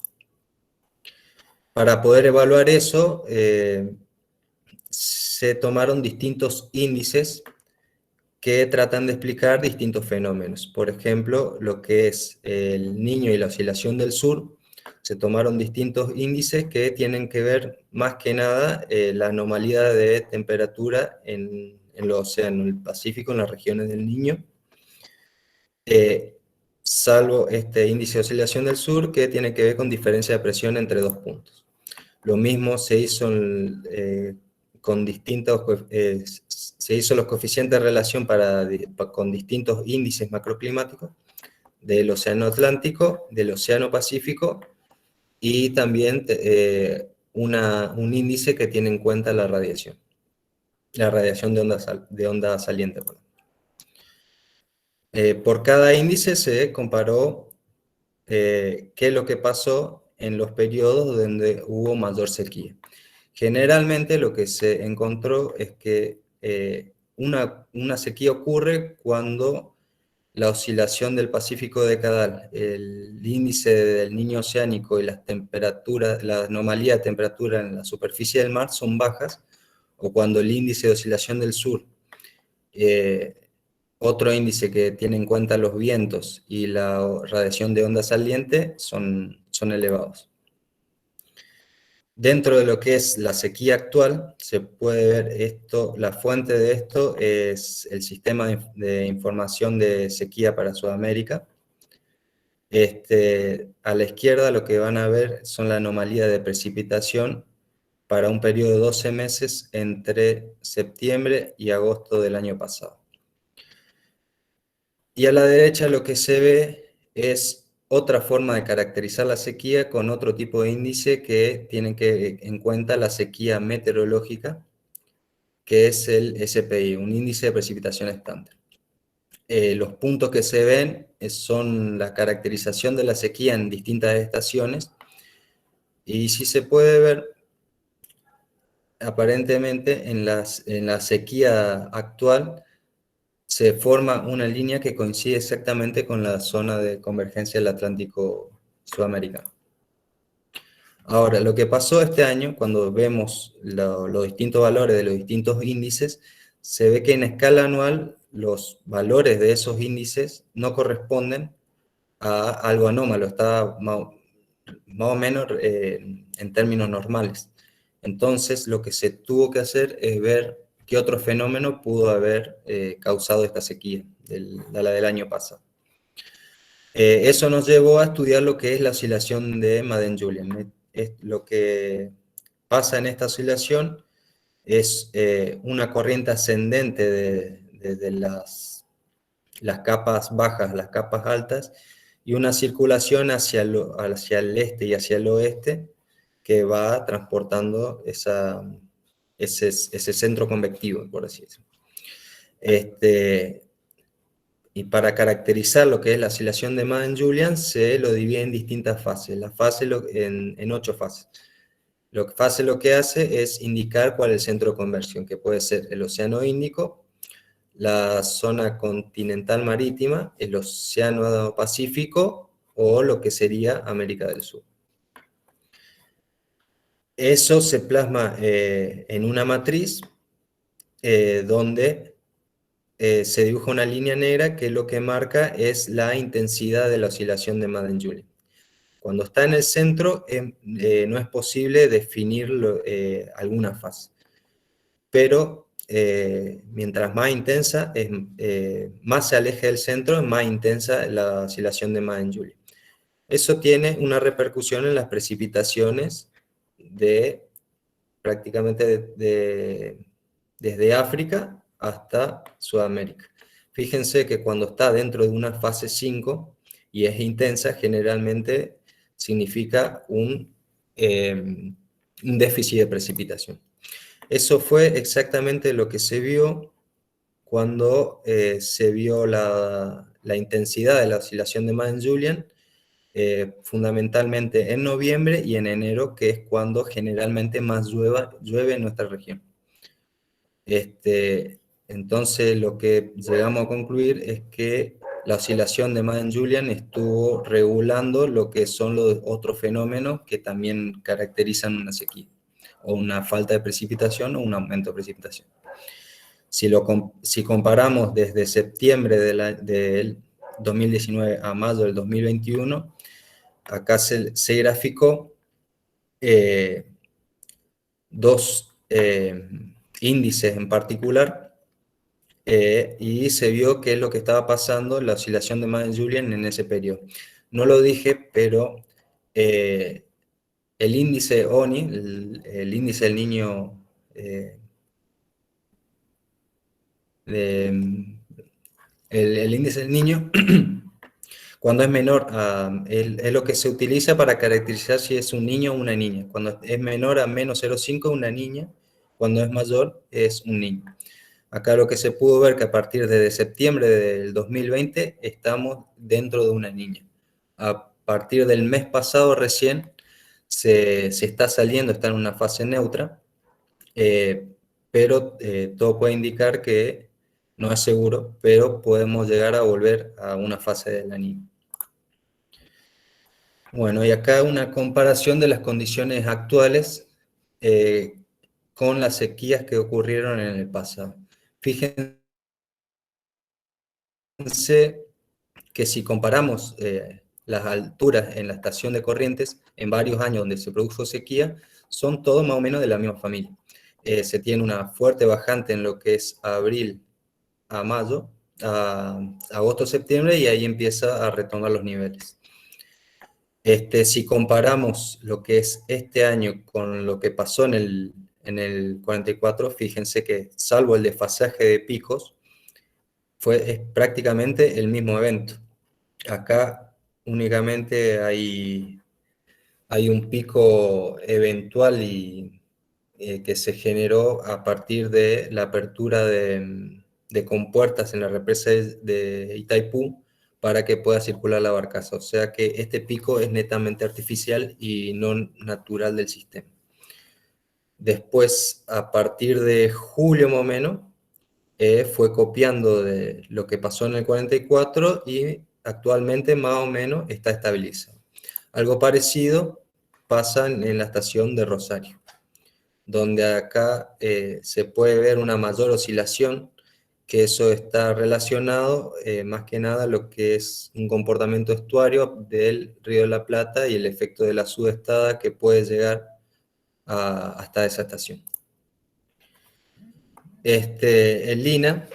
Para poder evaluar eso, se tomaron distintos índices que tratan de explicar distintos fenómenos. Por ejemplo, lo que es el Niño y la oscilación del sur, se tomaron distintos índices que tienen que ver más que nada la anomalía de temperatura en los océanos, el Pacífico, en las regiones del Niño, salvo este índice de oscilación del sur que tiene que ver con diferencia de presión entre dos puntos. Lo mismo se hizo con se hizo los coeficientes de relación con distintos índices macroclimáticos del Océano Atlántico, del Océano Pacífico, y también un índice que tiene en cuenta la radiación de onda saliente. Por cada índice se comparó qué es lo que pasó en los periodos donde hubo mayor sequía. Generalmente lo que se encontró es que una sequía ocurre cuando la oscilación del Pacífico decadal, el índice del Niño oceánico y las temperaturas, la anomalía de temperatura en la superficie del mar son bajas, o cuando el índice de oscilación del sur, otro índice que tiene en cuenta los vientos y la radiación de onda saliente son elevados. Dentro de lo que es la sequía actual, se puede ver esto, la fuente de esto es el Sistema de Información de Sequía para Sudamérica. A la izquierda lo que van a ver son la anomalía de precipitación para un periodo de 12 meses entre septiembre y agosto del año pasado. Y a la derecha lo que se ve es otra forma de caracterizar la sequía con otro tipo de índice que tiene en cuenta la sequía meteorológica, que es el SPI, un índice de precipitación estándar. Los puntos que se ven son la caracterización de la sequía en distintas estaciones, y si se puede ver, aparentemente en la sequía actual se forma una línea que coincide exactamente con la zona de convergencia del Atlántico sudamericano. Ahora, lo que pasó este año, cuando vemos los distintos valores de los distintos índices, se ve que en escala anual los valores de esos índices no corresponden a algo anómalo, está más o menos en términos normales. Entonces, lo que se tuvo que hacer es ver qué otro fenómeno pudo haber causado esta sequía la del año pasado. Eso nos llevó a estudiar lo que es la oscilación de Madden-Julian. Lo que pasa en esta oscilación es una corriente ascendente desde las capas bajas a las capas altas, y una circulación hacia el este y hacia el oeste que va transportando ese centro convectivo, por así decirlo. Y para caracterizar lo que es la oscilación de Madden-Julian, se lo divide en distintas fases, en 8 fases. Lo que hace es indicar cuál es el centro de conversión, que puede ser el Océano Índico, la zona continental marítima, el Océano Pacífico o lo que sería América del Sur. Eso se plasma en una matriz donde se dibuja una línea negra que lo que marca es la intensidad de la oscilación de Madden-Julian. Cuando está en el centro, no es posible definir alguna fase. Pero mientras más intensa, más se aleja del centro, más intensa la oscilación de Madden-Julian. Eso tiene una repercusión en las precipitaciones prácticamente desde África hasta Sudamérica. Fíjense que cuando está dentro de una fase 5 y es intensa, generalmente significa un déficit de precipitación. Eso fue exactamente lo que se vio cuando se vio la intensidad de la oscilación de Madden-Julian, fundamentalmente en noviembre y en enero, que es cuando generalmente más llueve en nuestra región. Entonces, lo que llegamos a concluir es que la oscilación de Madden-Julian estuvo regulando lo que son los otros fenómenos que también caracterizan una sequía, o una falta de precipitación o un aumento de precipitación. Si comparamos desde septiembre del 2019 a mayo del 2021, acá se graficó dos índices en particular, y se vio qué es lo que estaba pasando en la oscilación de Madden-Julian en ese periodo. No lo dije, pero el índice ONI, el índice del niño, el índice del niño, cuando es menor, es lo que se utiliza para caracterizar si es un niño o una niña. Cuando es menor a menos 0,5, una niña. Cuando es mayor, es un niño. Acá lo que se pudo ver que a partir de septiembre del 2020 estamos dentro de una niña. A partir del mes pasado recién se está saliendo, está en una fase neutra, pero todo puede indicar que no es seguro, pero podemos llegar a volver a una fase de la niña. Bueno, y acá una comparación de las condiciones actuales con las sequías que ocurrieron en el pasado. Fíjense que si comparamos las alturas en la estación de Corrientes en varios años donde se produjo sequía, son todos más o menos de la misma familia. Se tiene una fuerte bajante en lo que es abril a mayo, a agosto, septiembre, y ahí empieza a retomar los niveles. Si comparamos lo que es este año con lo que pasó en el 44, fíjense que salvo el desfasaje de picos, es prácticamente el mismo evento. Acá únicamente hay un pico eventual que se generó a partir de la apertura de compuertas en la represa de Itaipú para que pueda circular la barcaza. O sea que este pico es netamente artificial y no natural del sistema. Después, a partir de julio más o menos, fue copiando de lo que pasó en el 44 y actualmente más o menos está estabilizado. Algo parecido pasa en la estación de Rosario, donde acá se puede ver una mayor oscilación, que eso está relacionado más que nada a lo que es un comportamiento estuario del Río de la Plata y el efecto de la sudestada que puede llegar hasta esa estación. El LINA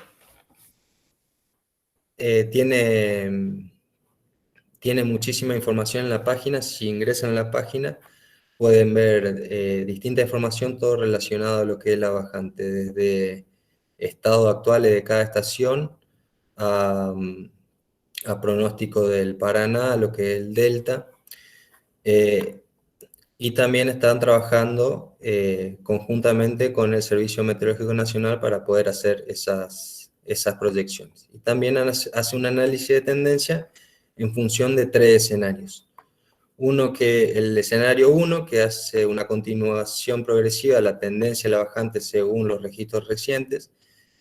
tiene muchísima información en la página. Si ingresan a la página pueden ver distinta información, todo relacionado a lo que es la bajante, desde estados actuales de cada estación a pronóstico del Paraná, lo que es el Delta, y también están trabajando conjuntamente con el Servicio Meteorológico Nacional para poder hacer esas proyecciones. Y también hace un análisis de tendencia en función de 3 escenarios. El escenario 1, que hace una continuación progresiva de la tendencia a la bajante según los registros recientes.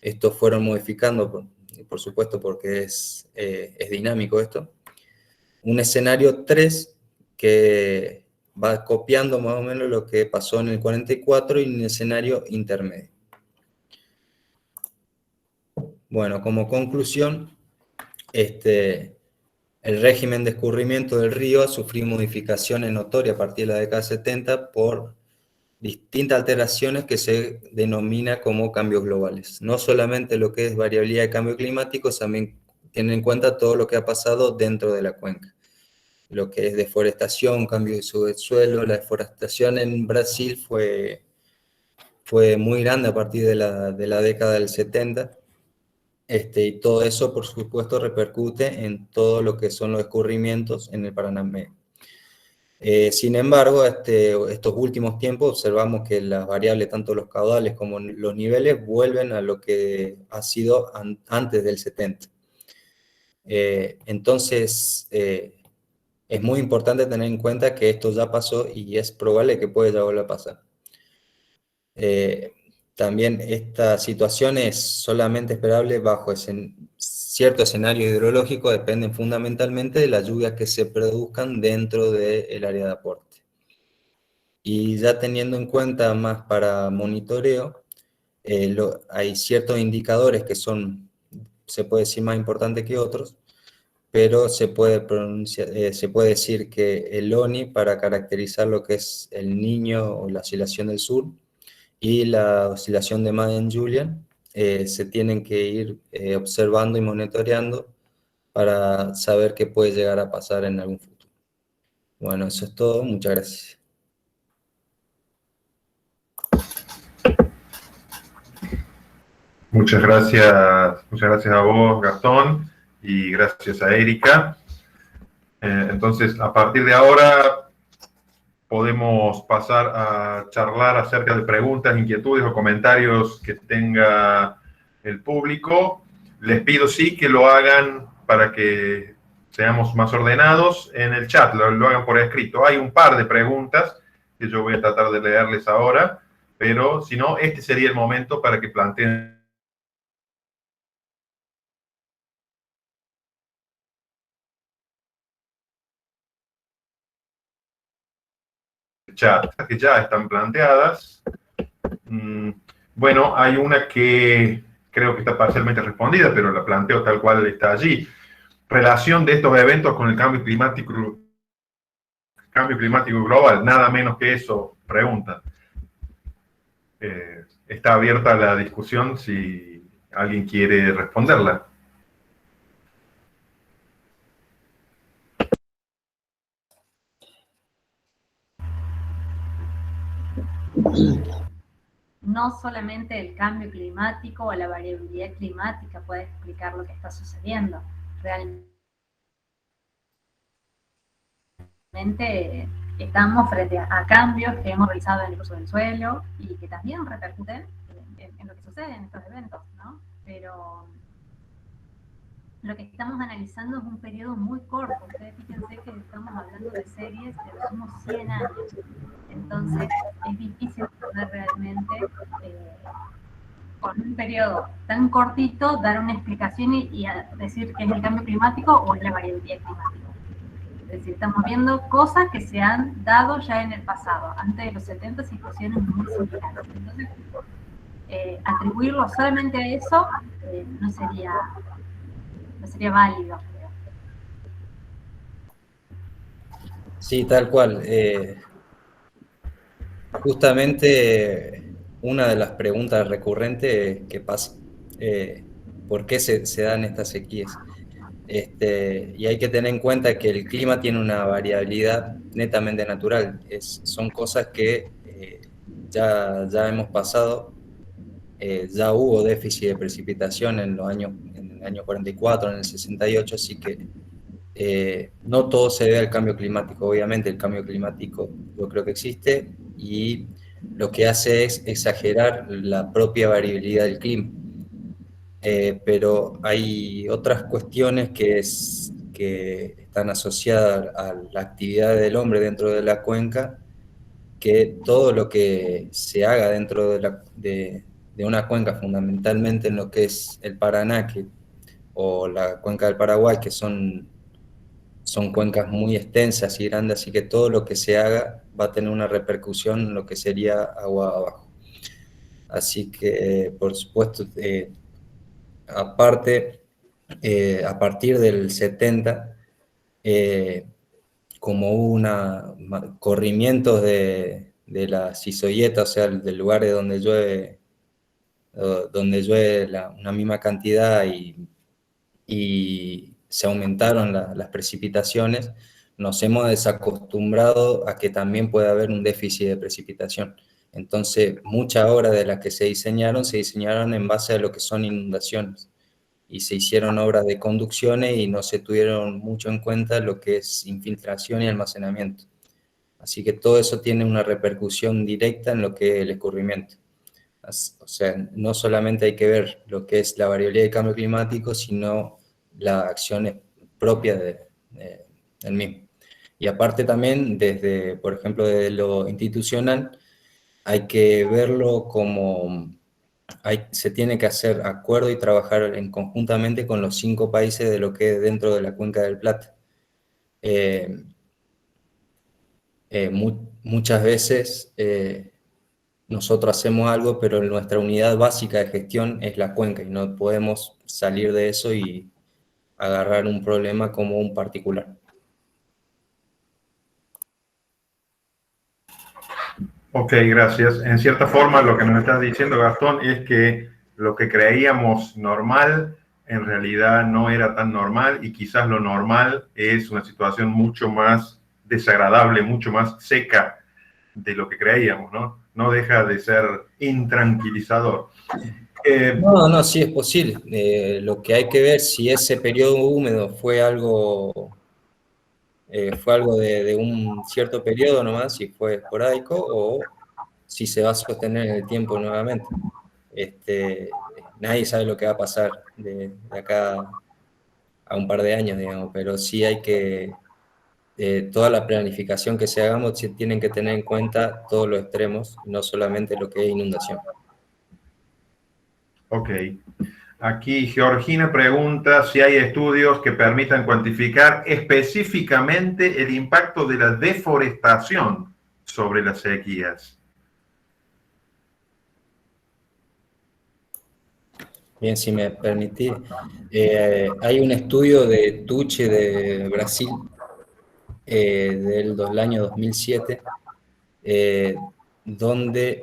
Estos fueron modificando, por supuesto, porque es dinámico esto. Un escenario 3, que va copiando más o menos lo que pasó en el 44, y un escenario intermedio. Bueno, como conclusión, el régimen de escurrimiento del río ha sufrido modificaciones notorias a partir de la década de 70 por distintas alteraciones que se denomina como cambios globales. No solamente lo que es variabilidad de cambio climático, también tienen en cuenta todo lo que ha pasado dentro de la cuenca. Lo que es deforestación, cambio de subsuelo, la deforestación en Brasil fue muy grande a partir de la década del 70, y todo eso, por supuesto, repercute en todo lo que son los escurrimientos en el Paraná Medio. Sin embargo, estos últimos tiempos observamos que las variables, tanto los caudales como los niveles, vuelven a lo que ha sido antes del 70. Entonces, es muy importante tener en cuenta que esto ya pasó y es probable que pueda ya volver a pasar. También esta situación es solamente esperable bajo cierto escenario hidrológico, dependen fundamentalmente de las lluvias que se produzcan dentro del área de aporte. Y ya teniendo en cuenta más para monitoreo, hay ciertos indicadores que son, se puede decir, más importantes que otros, pero se puede decir que el ONI, para caracterizar lo que es el Niño o la oscilación del sur, y la oscilación de Madden-Julian, se tienen que ir observando y monitoreando para saber qué puede llegar a pasar en algún futuro. Bueno, eso es todo. Muchas gracias. Muchas gracias a vos, Gastón, y gracias a Erika. Entonces, a partir de ahora, podemos pasar a charlar acerca de preguntas, inquietudes o comentarios que tenga el público. Les pido, sí, que lo hagan para que seamos más ordenados en el chat, lo hagan por escrito. Hay un par de preguntas que yo voy a tratar de leerles ahora, pero si no, este sería el momento para que planteen chat, que ya están planteadas. Bueno, hay una que creo que está parcialmente respondida, pero la planteo tal cual está allí. Relación de estos eventos con el cambio climático global, nada menos que eso, pregunta. Está abierta la discusión si alguien quiere responderla. No solamente el cambio climático o la variabilidad climática puede explicar lo que está sucediendo. Realmente estamos frente a cambios que hemos realizado en el curso del suelo y que también repercuten en lo que sucede en estos eventos, ¿no? Pero lo que estamos analizando es un periodo muy corto. Ustedes fíjense que estamos hablando de series de los últimos 100 años. Entonces, es difícil poder realmente, con un periodo tan cortito, dar una explicación y decir que es el cambio climático o es la variabilidad climática. Es decir, estamos viendo cosas que se han dado ya en el pasado, antes de los 70, situaciones muy similares. Entonces, atribuirlo solamente a eso no sería válido. Sí, tal cual. Justamente una de las preguntas recurrentes que pasa, ¿por qué se dan estas sequías? Y hay que tener en cuenta que el clima tiene una variabilidad netamente natural. Son cosas que ya hemos pasado. Ya hubo déficit de precipitación en el año 44, en el 68, así que no todo se debe al cambio climático. Obviamente el cambio climático yo creo que existe y lo que hace es exagerar la propia variabilidad del clima. Pero hay otras cuestiones que están asociadas a la actividad del hombre dentro de la cuenca, que todo lo que se haga dentro de una cuenca, fundamentalmente en lo que es el Paraná o la cuenca del Paraguay, que son cuencas muy extensas y grandes, así que todo lo que se haga va a tener una repercusión en lo que sería agua abajo. Así que, por supuesto, aparte, a partir del 70, como hubo corrimientos de la cizoyeta, o sea, del lugar de donde llueve una misma cantidad y se aumentaron las precipitaciones, nos hemos desacostumbrado a que también puede haber un déficit de precipitación. Entonces, muchas obras de las que se diseñaron en base a lo que son inundaciones. Y se hicieron obras de conducciones y no se tuvieron mucho en cuenta lo que es infiltración y almacenamiento. Así que todo eso tiene una repercusión directa en lo que es el escurrimiento. O sea, no solamente hay que ver lo que es la variabilidad del cambio climático, sino las acciones propias del mismo. Y aparte también, por ejemplo, desde lo institucional, hay que verlo como se tiene que hacer acuerdo y trabajar conjuntamente con los 5 países de lo que es dentro de la Cuenca del Plata. Muchas veces nosotros hacemos algo, pero nuestra unidad básica de gestión es la cuenca y no podemos salir de eso y agarrar un problema como un particular. Ok, gracias. En cierta forma, lo que nos estás diciendo, Gastón, es que lo que creíamos normal en realidad no era tan normal y quizás lo normal es una situación mucho más desagradable, mucho más seca de lo que creíamos, ¿no? No deja de ser intranquilizador. No, sí es posible. Lo que hay que ver si ese periodo húmedo fue algo de un cierto periodo nomás, si fue esporádico o si se va a sostener en el tiempo nuevamente. Nadie sabe lo que va a pasar de acá a un par de años, digamos, pero sí hay que, toda la planificación que se hagamos tienen que tener en cuenta todos los extremos, no solamente lo que es inundación. Ok. Aquí Georgina pregunta si hay estudios que permitan cuantificar específicamente el impacto de la deforestación sobre las sequías. Bien, si me permitís, hay un estudio de Tucci de Brasil del año 2007, donde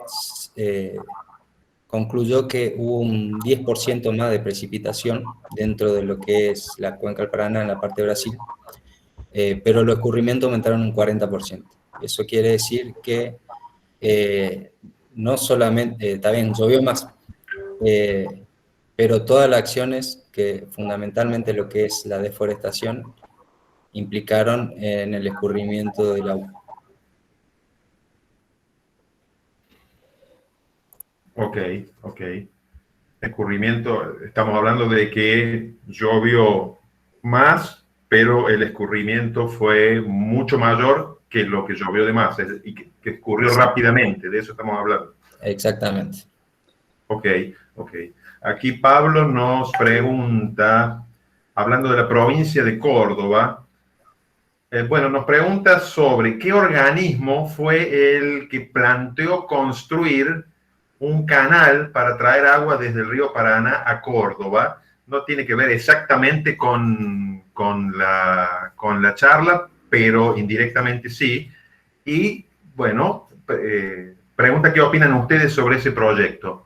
concluyó que hubo un 10% más de precipitación dentro de lo que es la cuenca del Paraná en la parte de Brasil, pero los escurrimientos aumentaron un 40%. Eso quiere decir que no solamente, está bien, llovió más, pero todas las acciones que fundamentalmente lo que es la deforestación implicaron en el escurrimiento del agua. Ok. Escurrimiento, estamos hablando de que llovió más, pero el escurrimiento fue mucho mayor que lo que llovió de más, y que escurrió rápidamente, de eso estamos hablando. Exactamente. Ok. Aquí Pablo nos pregunta, hablando de la provincia de Córdoba, nos pregunta sobre qué organismo fue el que planteó construir un canal para traer agua desde el río Paraná a Córdoba. No tiene que ver exactamente con la charla, pero indirectamente sí. Y bueno, pregunta qué opinan ustedes sobre ese proyecto.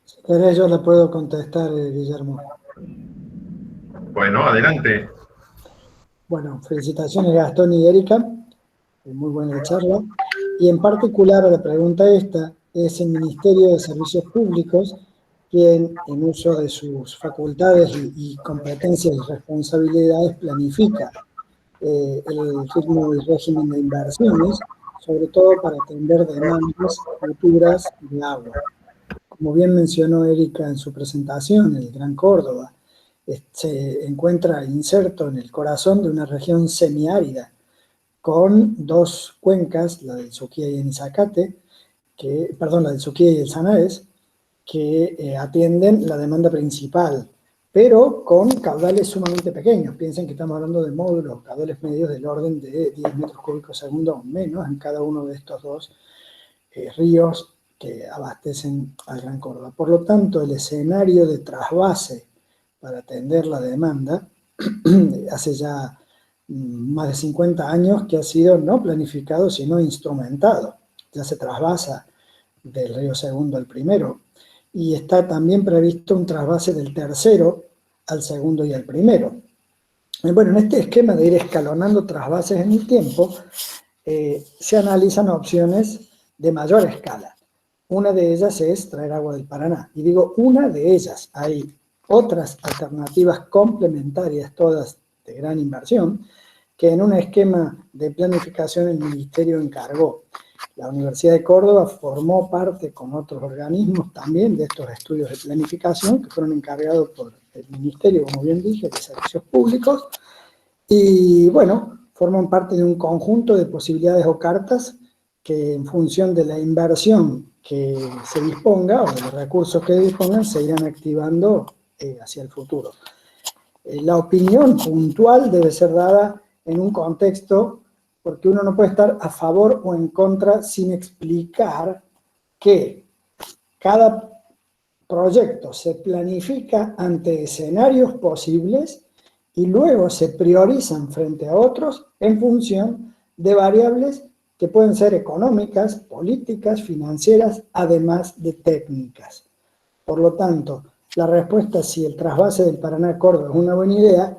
Si querés, yo le puedo contestar, Guillermo. Bueno, adelante. Bueno, felicitaciones Gastón y Erika, muy buena charla. Y en particular a la pregunta esta, es el Ministerio de Servicios Públicos quien en uso de sus facultades y competencias y responsabilidades planifica el ritmo y régimen de inversiones, sobre todo para atender demandas futuras de agua. Como bien mencionó Erika en su presentación, el Gran Córdoba se encuentra inserto en el corazón de una región semiárida, con 2 cuencas, la del Suquía y el Izacate, la del Suquía y el Zanaes, que atienden la demanda principal, pero con caudales sumamente pequeños. Piensen que estamos hablando de módulos, caudales medios del orden de 10 metros cúbicos segundo o menos en cada uno de estos 2 ríos que abastecen al Gran Córdoba. Por lo tanto, el escenario de trasvase para atender la demanda hace ya más de 50 años que ha sido no planificado, sino instrumentado. Ya se trasvasa del río Segundo al Primero, y está también previsto un trasvase del Tercero al Segundo y al Primero. Bueno, en este esquema de ir escalonando trasvases en el tiempo, se analizan opciones de mayor escala. Una de ellas es traer agua del Paraná. Y digo una de ellas, hay otras alternativas complementarias, todas de gran inversión, que en un esquema de planificación el Ministerio encargó. La Universidad de Córdoba formó parte con otros organismos también de estos estudios de planificación que fueron encargados por el Ministerio, como bien dije, de Servicios Públicos, y bueno, forman parte de un conjunto de posibilidades o cartas que en función de la inversión que se disponga o de los recursos que dispongan se irán activando hacia el futuro. La opinión puntual debe ser dada en un contexto, porque uno no puede estar a favor o en contra sin explicar que cada proyecto se planifica ante escenarios posibles y luego se priorizan frente a otros en función de variables que pueden ser económicas, políticas, financieras, además de técnicas. Por lo tanto, la respuesta si el trasvase del Paraná a Córdoba es una buena idea,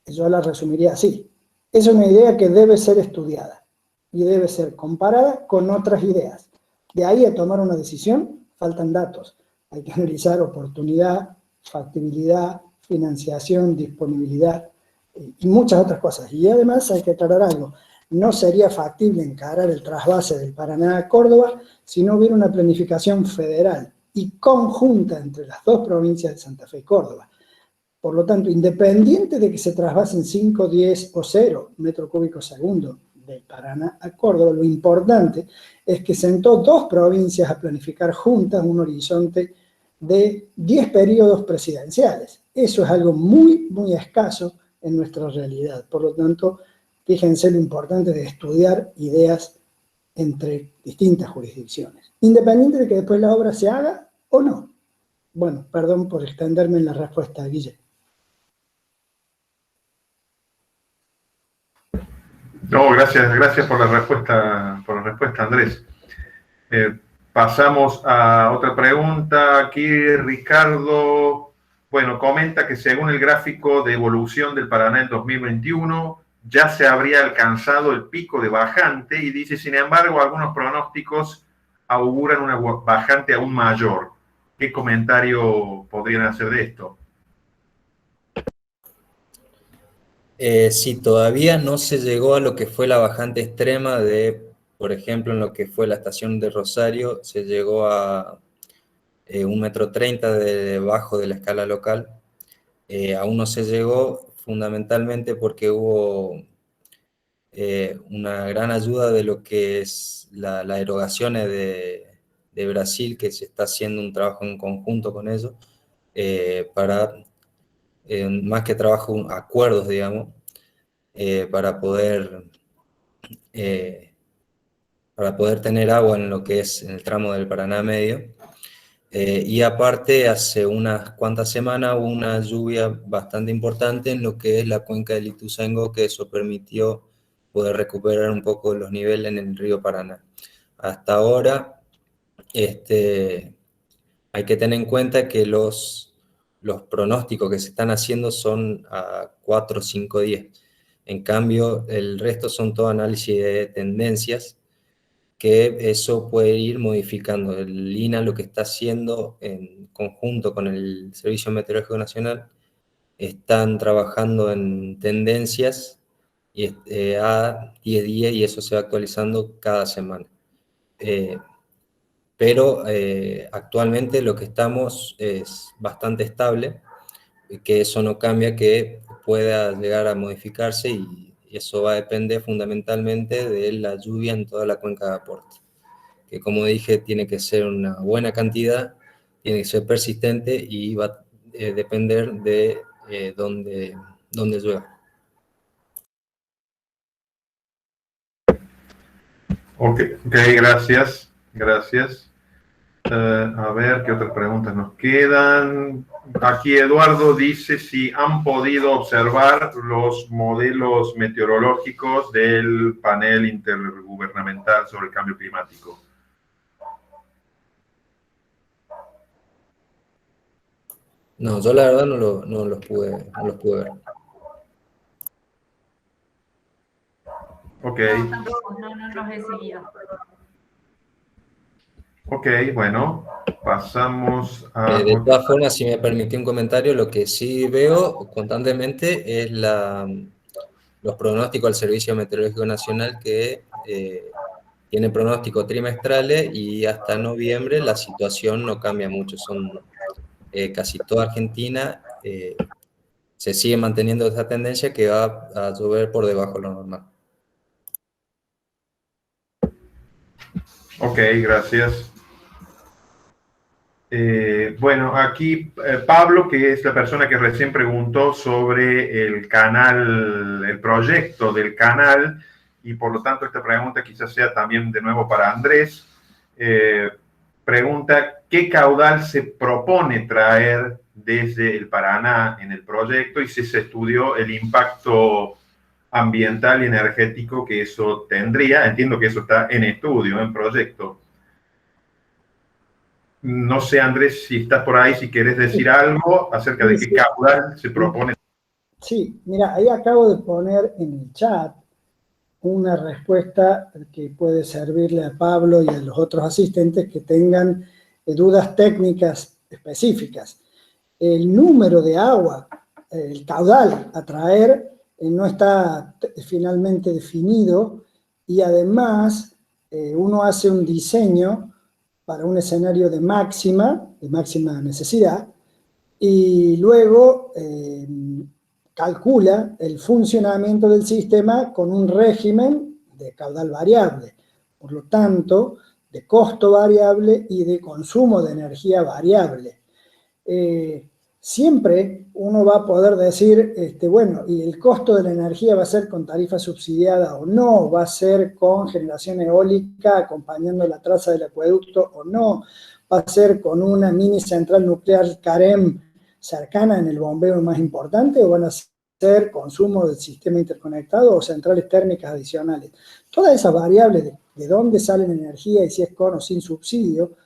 yo la resumiría así. Es una idea que debe ser estudiada y debe ser comparada con otras ideas. De ahí a tomar una decisión, faltan datos. Hay que analizar oportunidad, factibilidad, financiación, disponibilidad y muchas otras cosas. Y además hay que aclarar algo. No sería factible encarar el trasvase del Paraná a Córdoba si no hubiera una planificación federal y conjunta entre las dos provincias de Santa Fe y Córdoba. Por lo tanto, independiente de que se trasvasen 5, 10 o 0 metros cúbicos segundo del Paraná a Córdoba, lo importante es que sentó dos provincias a planificar juntas un horizonte de 10 periodos presidenciales. Eso es algo muy, muy escaso en nuestra realidad. Por lo tanto, fíjense lo importante de estudiar ideas entre distintas jurisdicciones, independiente de que después la obra se haga o no. Bueno, perdón por extenderme en la respuesta, Guille. No, gracias por la respuesta, Andrés. Pasamos a otra pregunta. Aquí Ricardo, bueno, comenta que según el gráfico de evolución del Paraná en 2021, ya se habría alcanzado el pico de bajante y dice, sin embargo, algunos pronósticos auguran una bajante aún mayor. ¿Qué comentario podrían hacer de esto? Sí, todavía no se llegó a lo que fue la bajante extrema de, por ejemplo, en lo que fue la estación de Rosario, se llegó a 1,30 m debajo de la escala local. Aún no se llegó fundamentalmente porque hubo una gran ayuda de lo que es la erogaciones de Brasil, que se está haciendo un trabajo en conjunto con ellos, para, más que trabajo, acuerdos, digamos, para poder tener agua en lo que es en el tramo del Paraná Medio. Y aparte, hace unas cuantas semanas hubo una lluvia bastante importante en lo que es la cuenca del Ituzaingó, que eso permitió poder recuperar un poco los niveles en el río Paraná. Hasta ahora, hay que tener en cuenta que los pronósticos que se están haciendo son a 4 o 5 días. En cambio, el resto son todo análisis de tendencias, que eso puede ir modificando. El INA lo que está haciendo en conjunto con el Servicio Meteorológico Nacional, están trabajando en tendencias a 10 días y eso se va actualizando cada semana. Pero actualmente lo que estamos es bastante estable, que eso no cambia, que pueda llegar a modificarse y eso va a depender fundamentalmente de la lluvia en toda la cuenca de aporte, que como dije tiene que ser una buena cantidad, tiene que ser persistente y va a depender de dónde llueva. Ok, gracias. A ver, ¿qué otras preguntas nos quedan? Aquí Eduardo dice si han podido observar los modelos meteorológicos del panel intergubernamental sobre el cambio climático. No, yo la verdad no los pude ver. Ok. No, tampoco, no los he seguido. Ok, bueno, pasamos a... De todas formas, si me permití un comentario, lo que sí veo constantemente es los pronósticos del Servicio Meteorológico Nacional que tiene pronósticos trimestrales y hasta noviembre la situación no cambia mucho. Son casi toda Argentina, se sigue manteniendo esa tendencia que va a llover por debajo de lo normal. Ok, gracias. Bueno, aquí Pablo, que es la persona que recién preguntó sobre el canal, el proyecto del canal, y por lo tanto esta pregunta quizás sea también de nuevo para Andrés, pregunta qué caudal se propone traer desde el Paraná en el proyecto y si se estudió el impacto ambiental y energético que eso tendría. Entiendo que eso está en estudio, en proyecto. No sé, Andrés, si estás por ahí, si querés decir algo acerca de qué caudal se propone. Sí, mira, ahí acabo de poner en el chat una respuesta que puede servirle a Pablo y a los otros asistentes que tengan dudas técnicas específicas. El número de agua, el caudal a traer, no está finalmente definido y además uno hace un diseño para un escenario de máxima necesidad, y luego calcula el funcionamiento del sistema con un régimen de caudal variable, por lo tanto, de costo variable y de consumo de energía variable. Siempre uno va a poder decir, bueno, y el costo de la energía va a ser con tarifa subsidiada o no, va a ser con generación eólica acompañando la traza del acueducto o no, va a ser con una mini central nuclear CAREM cercana en el bombeo más importante o van a ser consumo del sistema interconectado o centrales térmicas adicionales. Todas esas variables de dónde sale la energía y si es con o sin subsidio,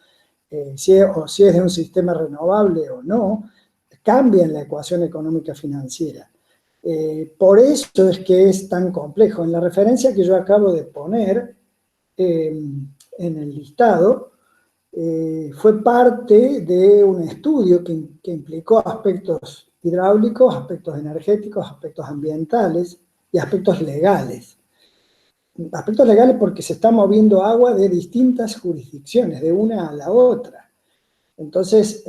si es de un sistema renovable o no, cambian la ecuación económica financiera. Por eso es que es tan complejo. En la referencia que yo acabo de poner en el listado, fue parte de un estudio que implicó aspectos hidráulicos, aspectos energéticos, aspectos ambientales y aspectos legales. Aspectos legales porque se está moviendo agua de distintas jurisdicciones, de una a la otra. Entonces,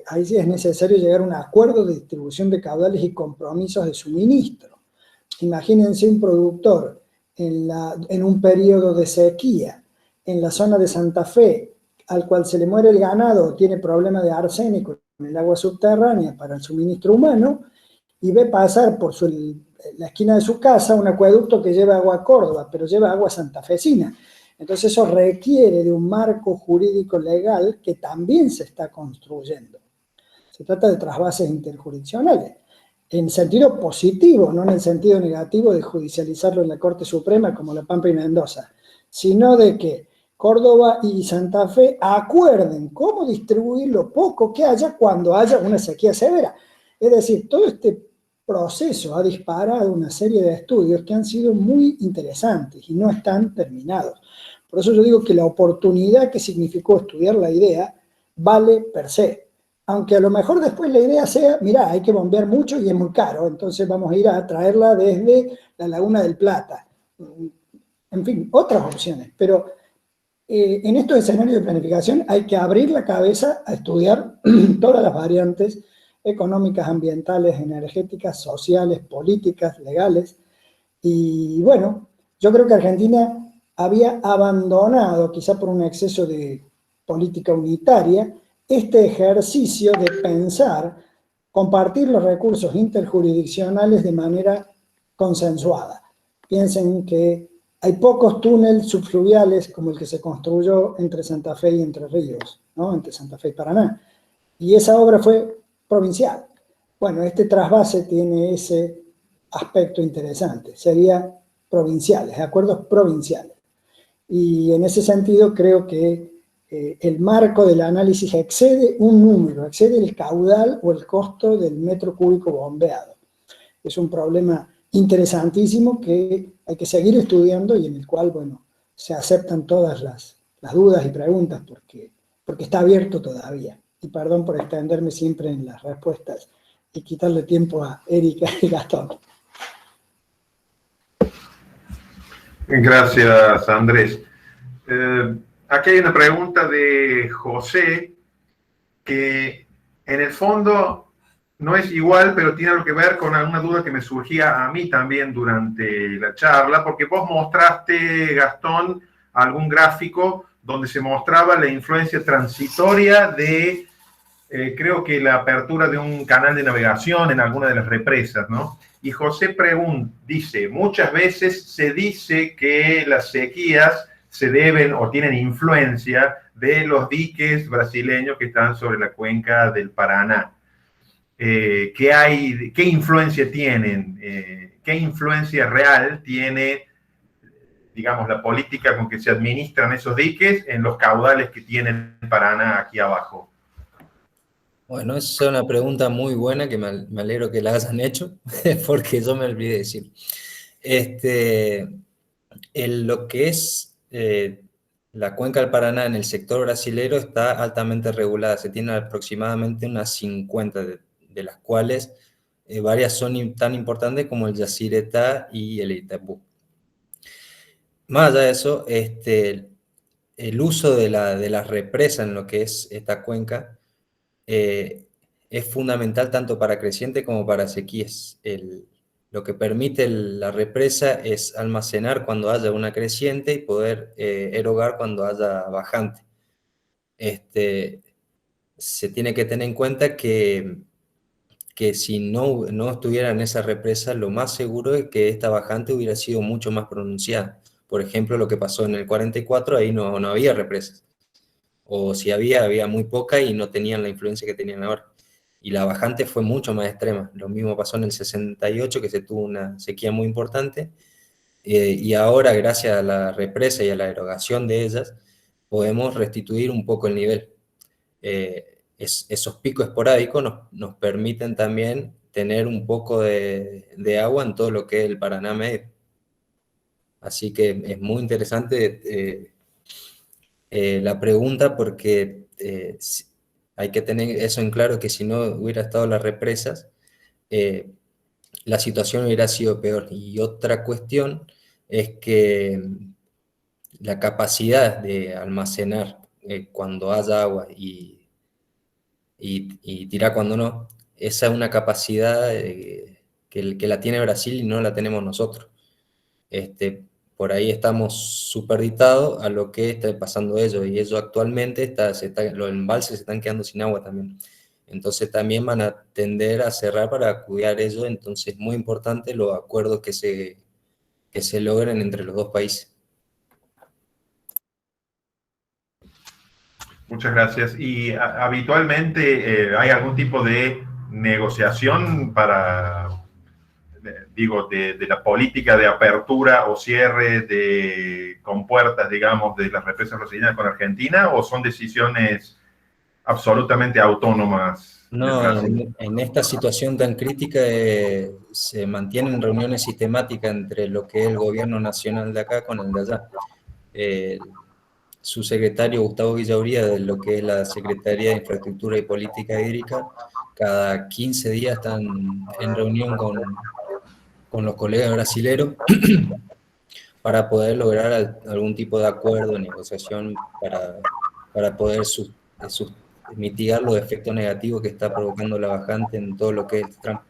ahí sí es necesario llegar a un acuerdo de distribución de caudales y compromisos de suministro. Imagínense un productor en un periodo de sequía en la zona de Santa Fe, al cual se le muere el ganado, tiene problema de arsénico en el agua subterránea para el suministro humano, y ve pasar por la esquina de su casa un acueducto que lleva agua a Córdoba, pero lleva agua santafesina. Entonces eso requiere de un marco jurídico legal que también se está construyendo. Se trata de trasvases interjurisdiccionales, en sentido positivo, no en el sentido negativo de judicializarlo en la Corte Suprema como La Pampa y Mendoza, sino de que Córdoba y Santa Fe acuerden cómo distribuir lo poco que haya cuando haya una sequía severa. Es decir, todo este proceso ha disparado una serie de estudios que han sido muy interesantes y no están terminados. Por eso yo digo que la oportunidad que significó estudiar la idea vale per se. Aunque a lo mejor después la idea sea, mira, hay que bombear mucho y es muy caro, entonces vamos a ir a traerla desde la Laguna del Plata. En fin, otras opciones. Pero en estos escenarios de planificación hay que abrir la cabeza a estudiar todas las variantes económicas, ambientales, energéticas, sociales, políticas, legales. Y bueno, yo creo que Argentina había abandonado, quizá por un exceso de política unitaria, este ejercicio de pensar, compartir los recursos interjurisdiccionales de manera consensuada. Piensen que hay pocos túneles subfluviales como el que se construyó entre Santa Fe y Entre Ríos, ¿no? Entre Santa Fe y Paraná. Y esa obra fue provincial. Bueno, este trasvase tiene ese aspecto interesante. Sería provinciales, acuerdos provinciales. Y en ese sentido creo que el marco del análisis excede un número, excede el caudal o el costo del metro cúbico bombeado. Es un problema interesantísimo que hay que seguir estudiando y en el cual, bueno, se aceptan todas las dudas y preguntas porque está abierto todavía. Y perdón por extenderme siempre en las respuestas y quitarle tiempo a Erika y Gastón. Gracias, Andrés. Aquí hay una pregunta de José que en el fondo no es igual, pero tiene algo que ver con alguna duda que me surgía a mí también durante la charla, porque vos mostraste, Gastón, algún gráfico donde se mostraba la influencia transitoria de, creo que la apertura de un canal de navegación en alguna de las represas, ¿no? Y José dice, muchas veces se dice que las sequías se deben o tienen influencia de los diques brasileños que están sobre la cuenca del Paraná. ¿Qué influencia tienen? ¿Qué influencia real tiene, digamos, la política con que se administran esos diques en los caudales que tiene el Paraná aquí abajo? Bueno, esa es una pregunta muy buena que me alegro que la hayan hecho, porque yo me olvidé decir. Lo que es la cuenca del Paraná en el sector brasilero está altamente regulada. Se tiene aproximadamente unas 50, de las cuales varias son tan importantes como el Yacyretá y el Itapú. Más allá de eso, el uso de la represa en lo que es esta cuenca es fundamental tanto para creciente como para sequías. Lo que permite la represa es almacenar cuando haya una creciente y poder erogar cuando haya bajante. Se tiene que tener en cuenta que si no estuviera en esa represa, lo más seguro es que esta bajante hubiera sido mucho más pronunciada. Por ejemplo, lo que pasó en el 44, ahí no había represas. O si había muy poca y no tenían la influencia que tenían ahora. Y la bajante fue mucho más extrema. Lo mismo pasó en el 68, que se tuvo una sequía muy importante, y ahora, gracias a la represa y a la erogación de ellas, podemos restituir un poco el nivel. Esos picos esporádicos nos permiten también tener un poco de agua en todo lo que es el Paraná medio. Así que es muy interesante la pregunta, porque hay que tener eso en claro, que si no hubiera estado las represas, la situación hubiera sido peor. Y otra cuestión es que la capacidad de almacenar cuando haya agua y tirar cuando no, esa es una capacidad que la tiene Brasil y no la tenemos nosotros. Por ahí estamos superditados a lo que está pasando ellos, y ellos actualmente los embalses se están quedando sin agua también. Entonces también van a tender a cerrar para cuidar ello. Entonces es muy importante los acuerdos que se logren entre los dos países. Muchas gracias. ¿Y habitualmente hay algún tipo de negociación de la política de apertura o cierre de compuertas, digamos, de las represas brasileñas con Argentina, o son decisiones absolutamente autónomas? No, en esta situación tan crítica se mantienen reuniones sistemáticas entre lo que es el gobierno nacional de acá con el de allá. Su secretario Gustavo Villauría, de lo que es la Secretaría de Infraestructura y Política Hídrica, cada 15 días están en reunión con los colegas brasileros para poder lograr algún tipo de acuerdo, negociación, para poder mitigar los efectos negativos que está provocando la bajante en todo lo que es el tramo.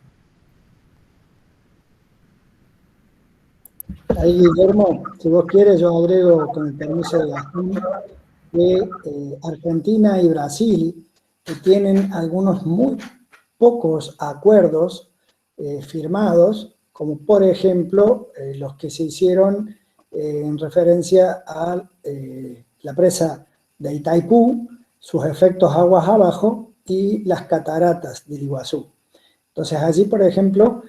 Ahí, Guillermo, si vos quieres, yo agrego, con el permiso de Gastón, que Argentina y Brasil tienen algunos muy pocos acuerdos firmados, como por ejemplo los que se hicieron en referencia a la presa de Itaipú, sus efectos aguas abajo y las cataratas del Iguazú. Entonces allí, por ejemplo,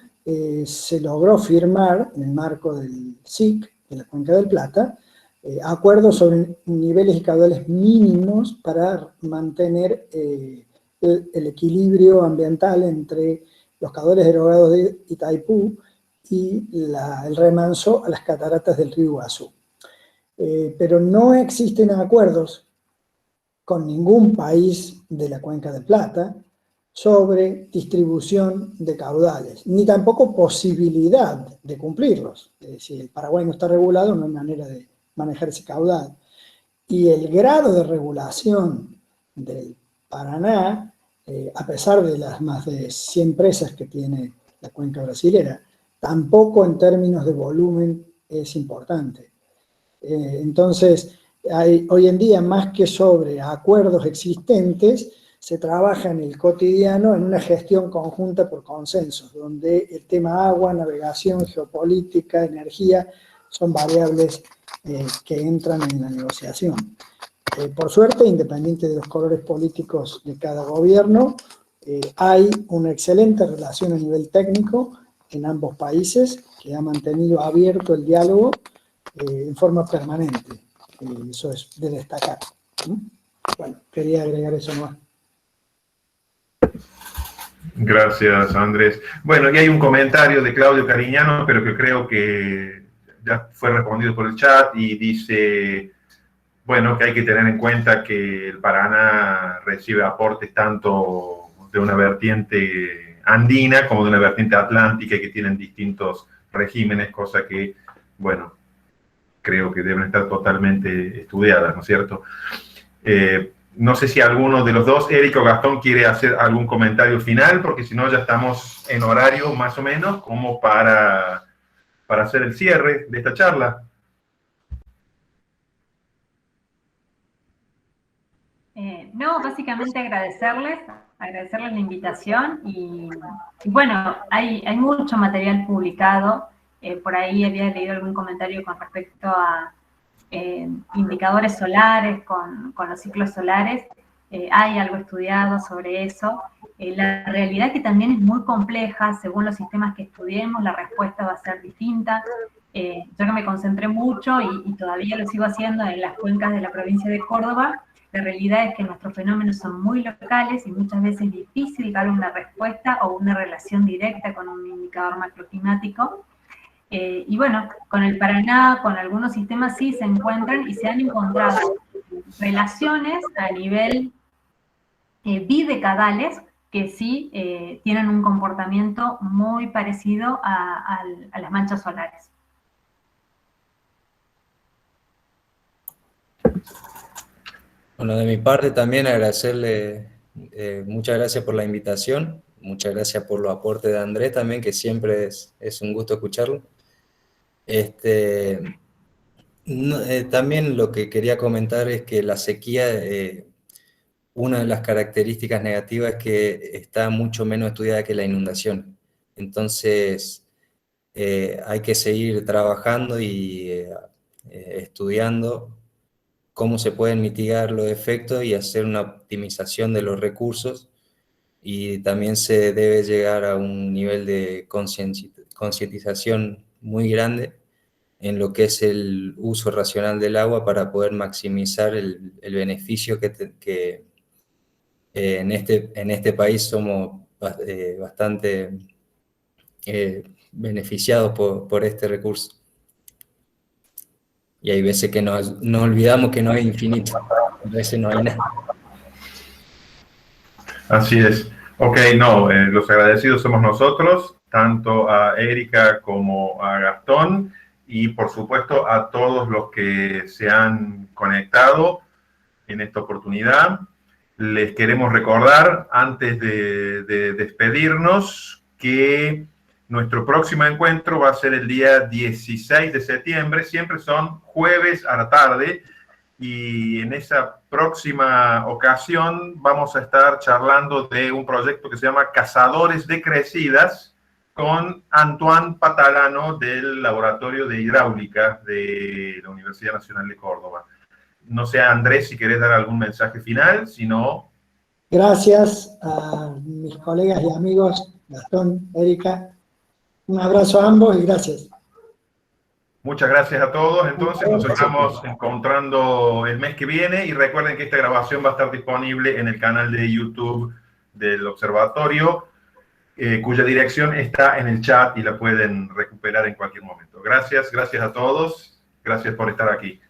se logró firmar, en el marco del SIC, de la Cuenca del Plata, acuerdos sobre niveles y caudales mínimos para mantener el equilibrio ambiental entre los caudales erogados de Itaipú y el remanso a las cataratas del río Iguazú. Pero no existen acuerdos con ningún país de la Cuenca del Plata sobre distribución de caudales, ni tampoco posibilidad de cumplirlos. Si el Paraguay no está regulado, no hay manera de manejar ese caudal. Y el grado de regulación del Paraná, a pesar de las más de 100 presas que tiene la cuenca brasilera, tampoco en términos de volumen es importante. Entonces, hoy en día, más que sobre acuerdos existentes, se trabaja en el cotidiano en una gestión conjunta por consensos, donde el tema agua, navegación, geopolítica, energía, son variables que entran en la negociación. Por suerte, independiente de los colores políticos de cada gobierno, hay una excelente relación a nivel técnico en ambos países, que ha mantenido abierto el diálogo en forma permanente. Eso es de destacar. Bueno, quería agregar eso más. Gracias, Andrés. Bueno, y hay un comentario de Claudio Cariñano, pero que creo que ya fue respondido por el chat, y dice, bueno, que hay que tener en cuenta que el Paraná recibe aportes tanto de una vertiente andina como de una vertiente atlántica, y que tienen distintos regímenes, cosa que, bueno, creo que deben estar totalmente estudiadas, ¿no es cierto? No sé si alguno de los dos, Eric o Gastón, quiere hacer algún comentario final, porque si no ya estamos en horario más o menos como para hacer el cierre de esta charla. No, básicamente agradecerles la invitación y bueno, hay mucho material publicado. Por ahí había leído algún comentario con respecto a indicadores solares con los ciclos solares. Hay algo estudiado sobre eso. La realidad que también es muy compleja, según los sistemas que estudiemos, la respuesta va a ser distinta. Yo que me concentré mucho y todavía lo sigo haciendo en las cuencas de la provincia de Córdoba, la realidad es que nuestros fenómenos son muy locales y muchas veces es difícil dar una respuesta o una relación directa con un indicador macroclimático. Y bueno, con el Paraná, con algunos sistemas sí se encuentran y se han encontrado relaciones a nivel bidecadales que sí tienen un comportamiento muy parecido a las manchas solares. Bueno, de mi parte también agradecerle, muchas gracias por la invitación, muchas gracias por los aportes de Andrés también, que siempre es un gusto escucharlo. También lo que quería comentar es que la sequía, una de las características negativas es que está mucho menos estudiada que la inundación. Entonces, hay que seguir trabajando y estudiando cómo se pueden mitigar los efectos y hacer una optimización de los recursos, y también se debe llegar a un nivel de concientización muy grande en lo que es el uso racional del agua para poder maximizar el beneficio que en este país somos bastante beneficiados por este recurso. Y hay veces que nos olvidamos que no es infinito, a veces no hay nada. Así es. Ok, no, los agradecidos somos nosotros, tanto a Erika como a Gastón, y por supuesto a todos los que se han conectado en esta oportunidad. Les queremos recordar, antes de despedirnos, que nuestro próximo encuentro va a ser el día 16 de septiembre, siempre son jueves a la tarde, y en esa próxima ocasión vamos a estar charlando de un proyecto que se llama Cazadores de Crecidas, con Antoine Patalano del Laboratorio de Hidráulica de la Universidad Nacional de Córdoba. No sé, Andrés, si querés dar algún mensaje final, si no... Gracias a mis colegas y amigos, Gastón, Erika. Un abrazo a ambos y gracias. Muchas gracias a todos. Entonces nos estamos encontrando el mes que viene y recuerden que esta grabación va a estar disponible en el canal de YouTube del Observatorio, cuya dirección está en el chat y la pueden recuperar en cualquier momento. Gracias a todos. Gracias por estar aquí.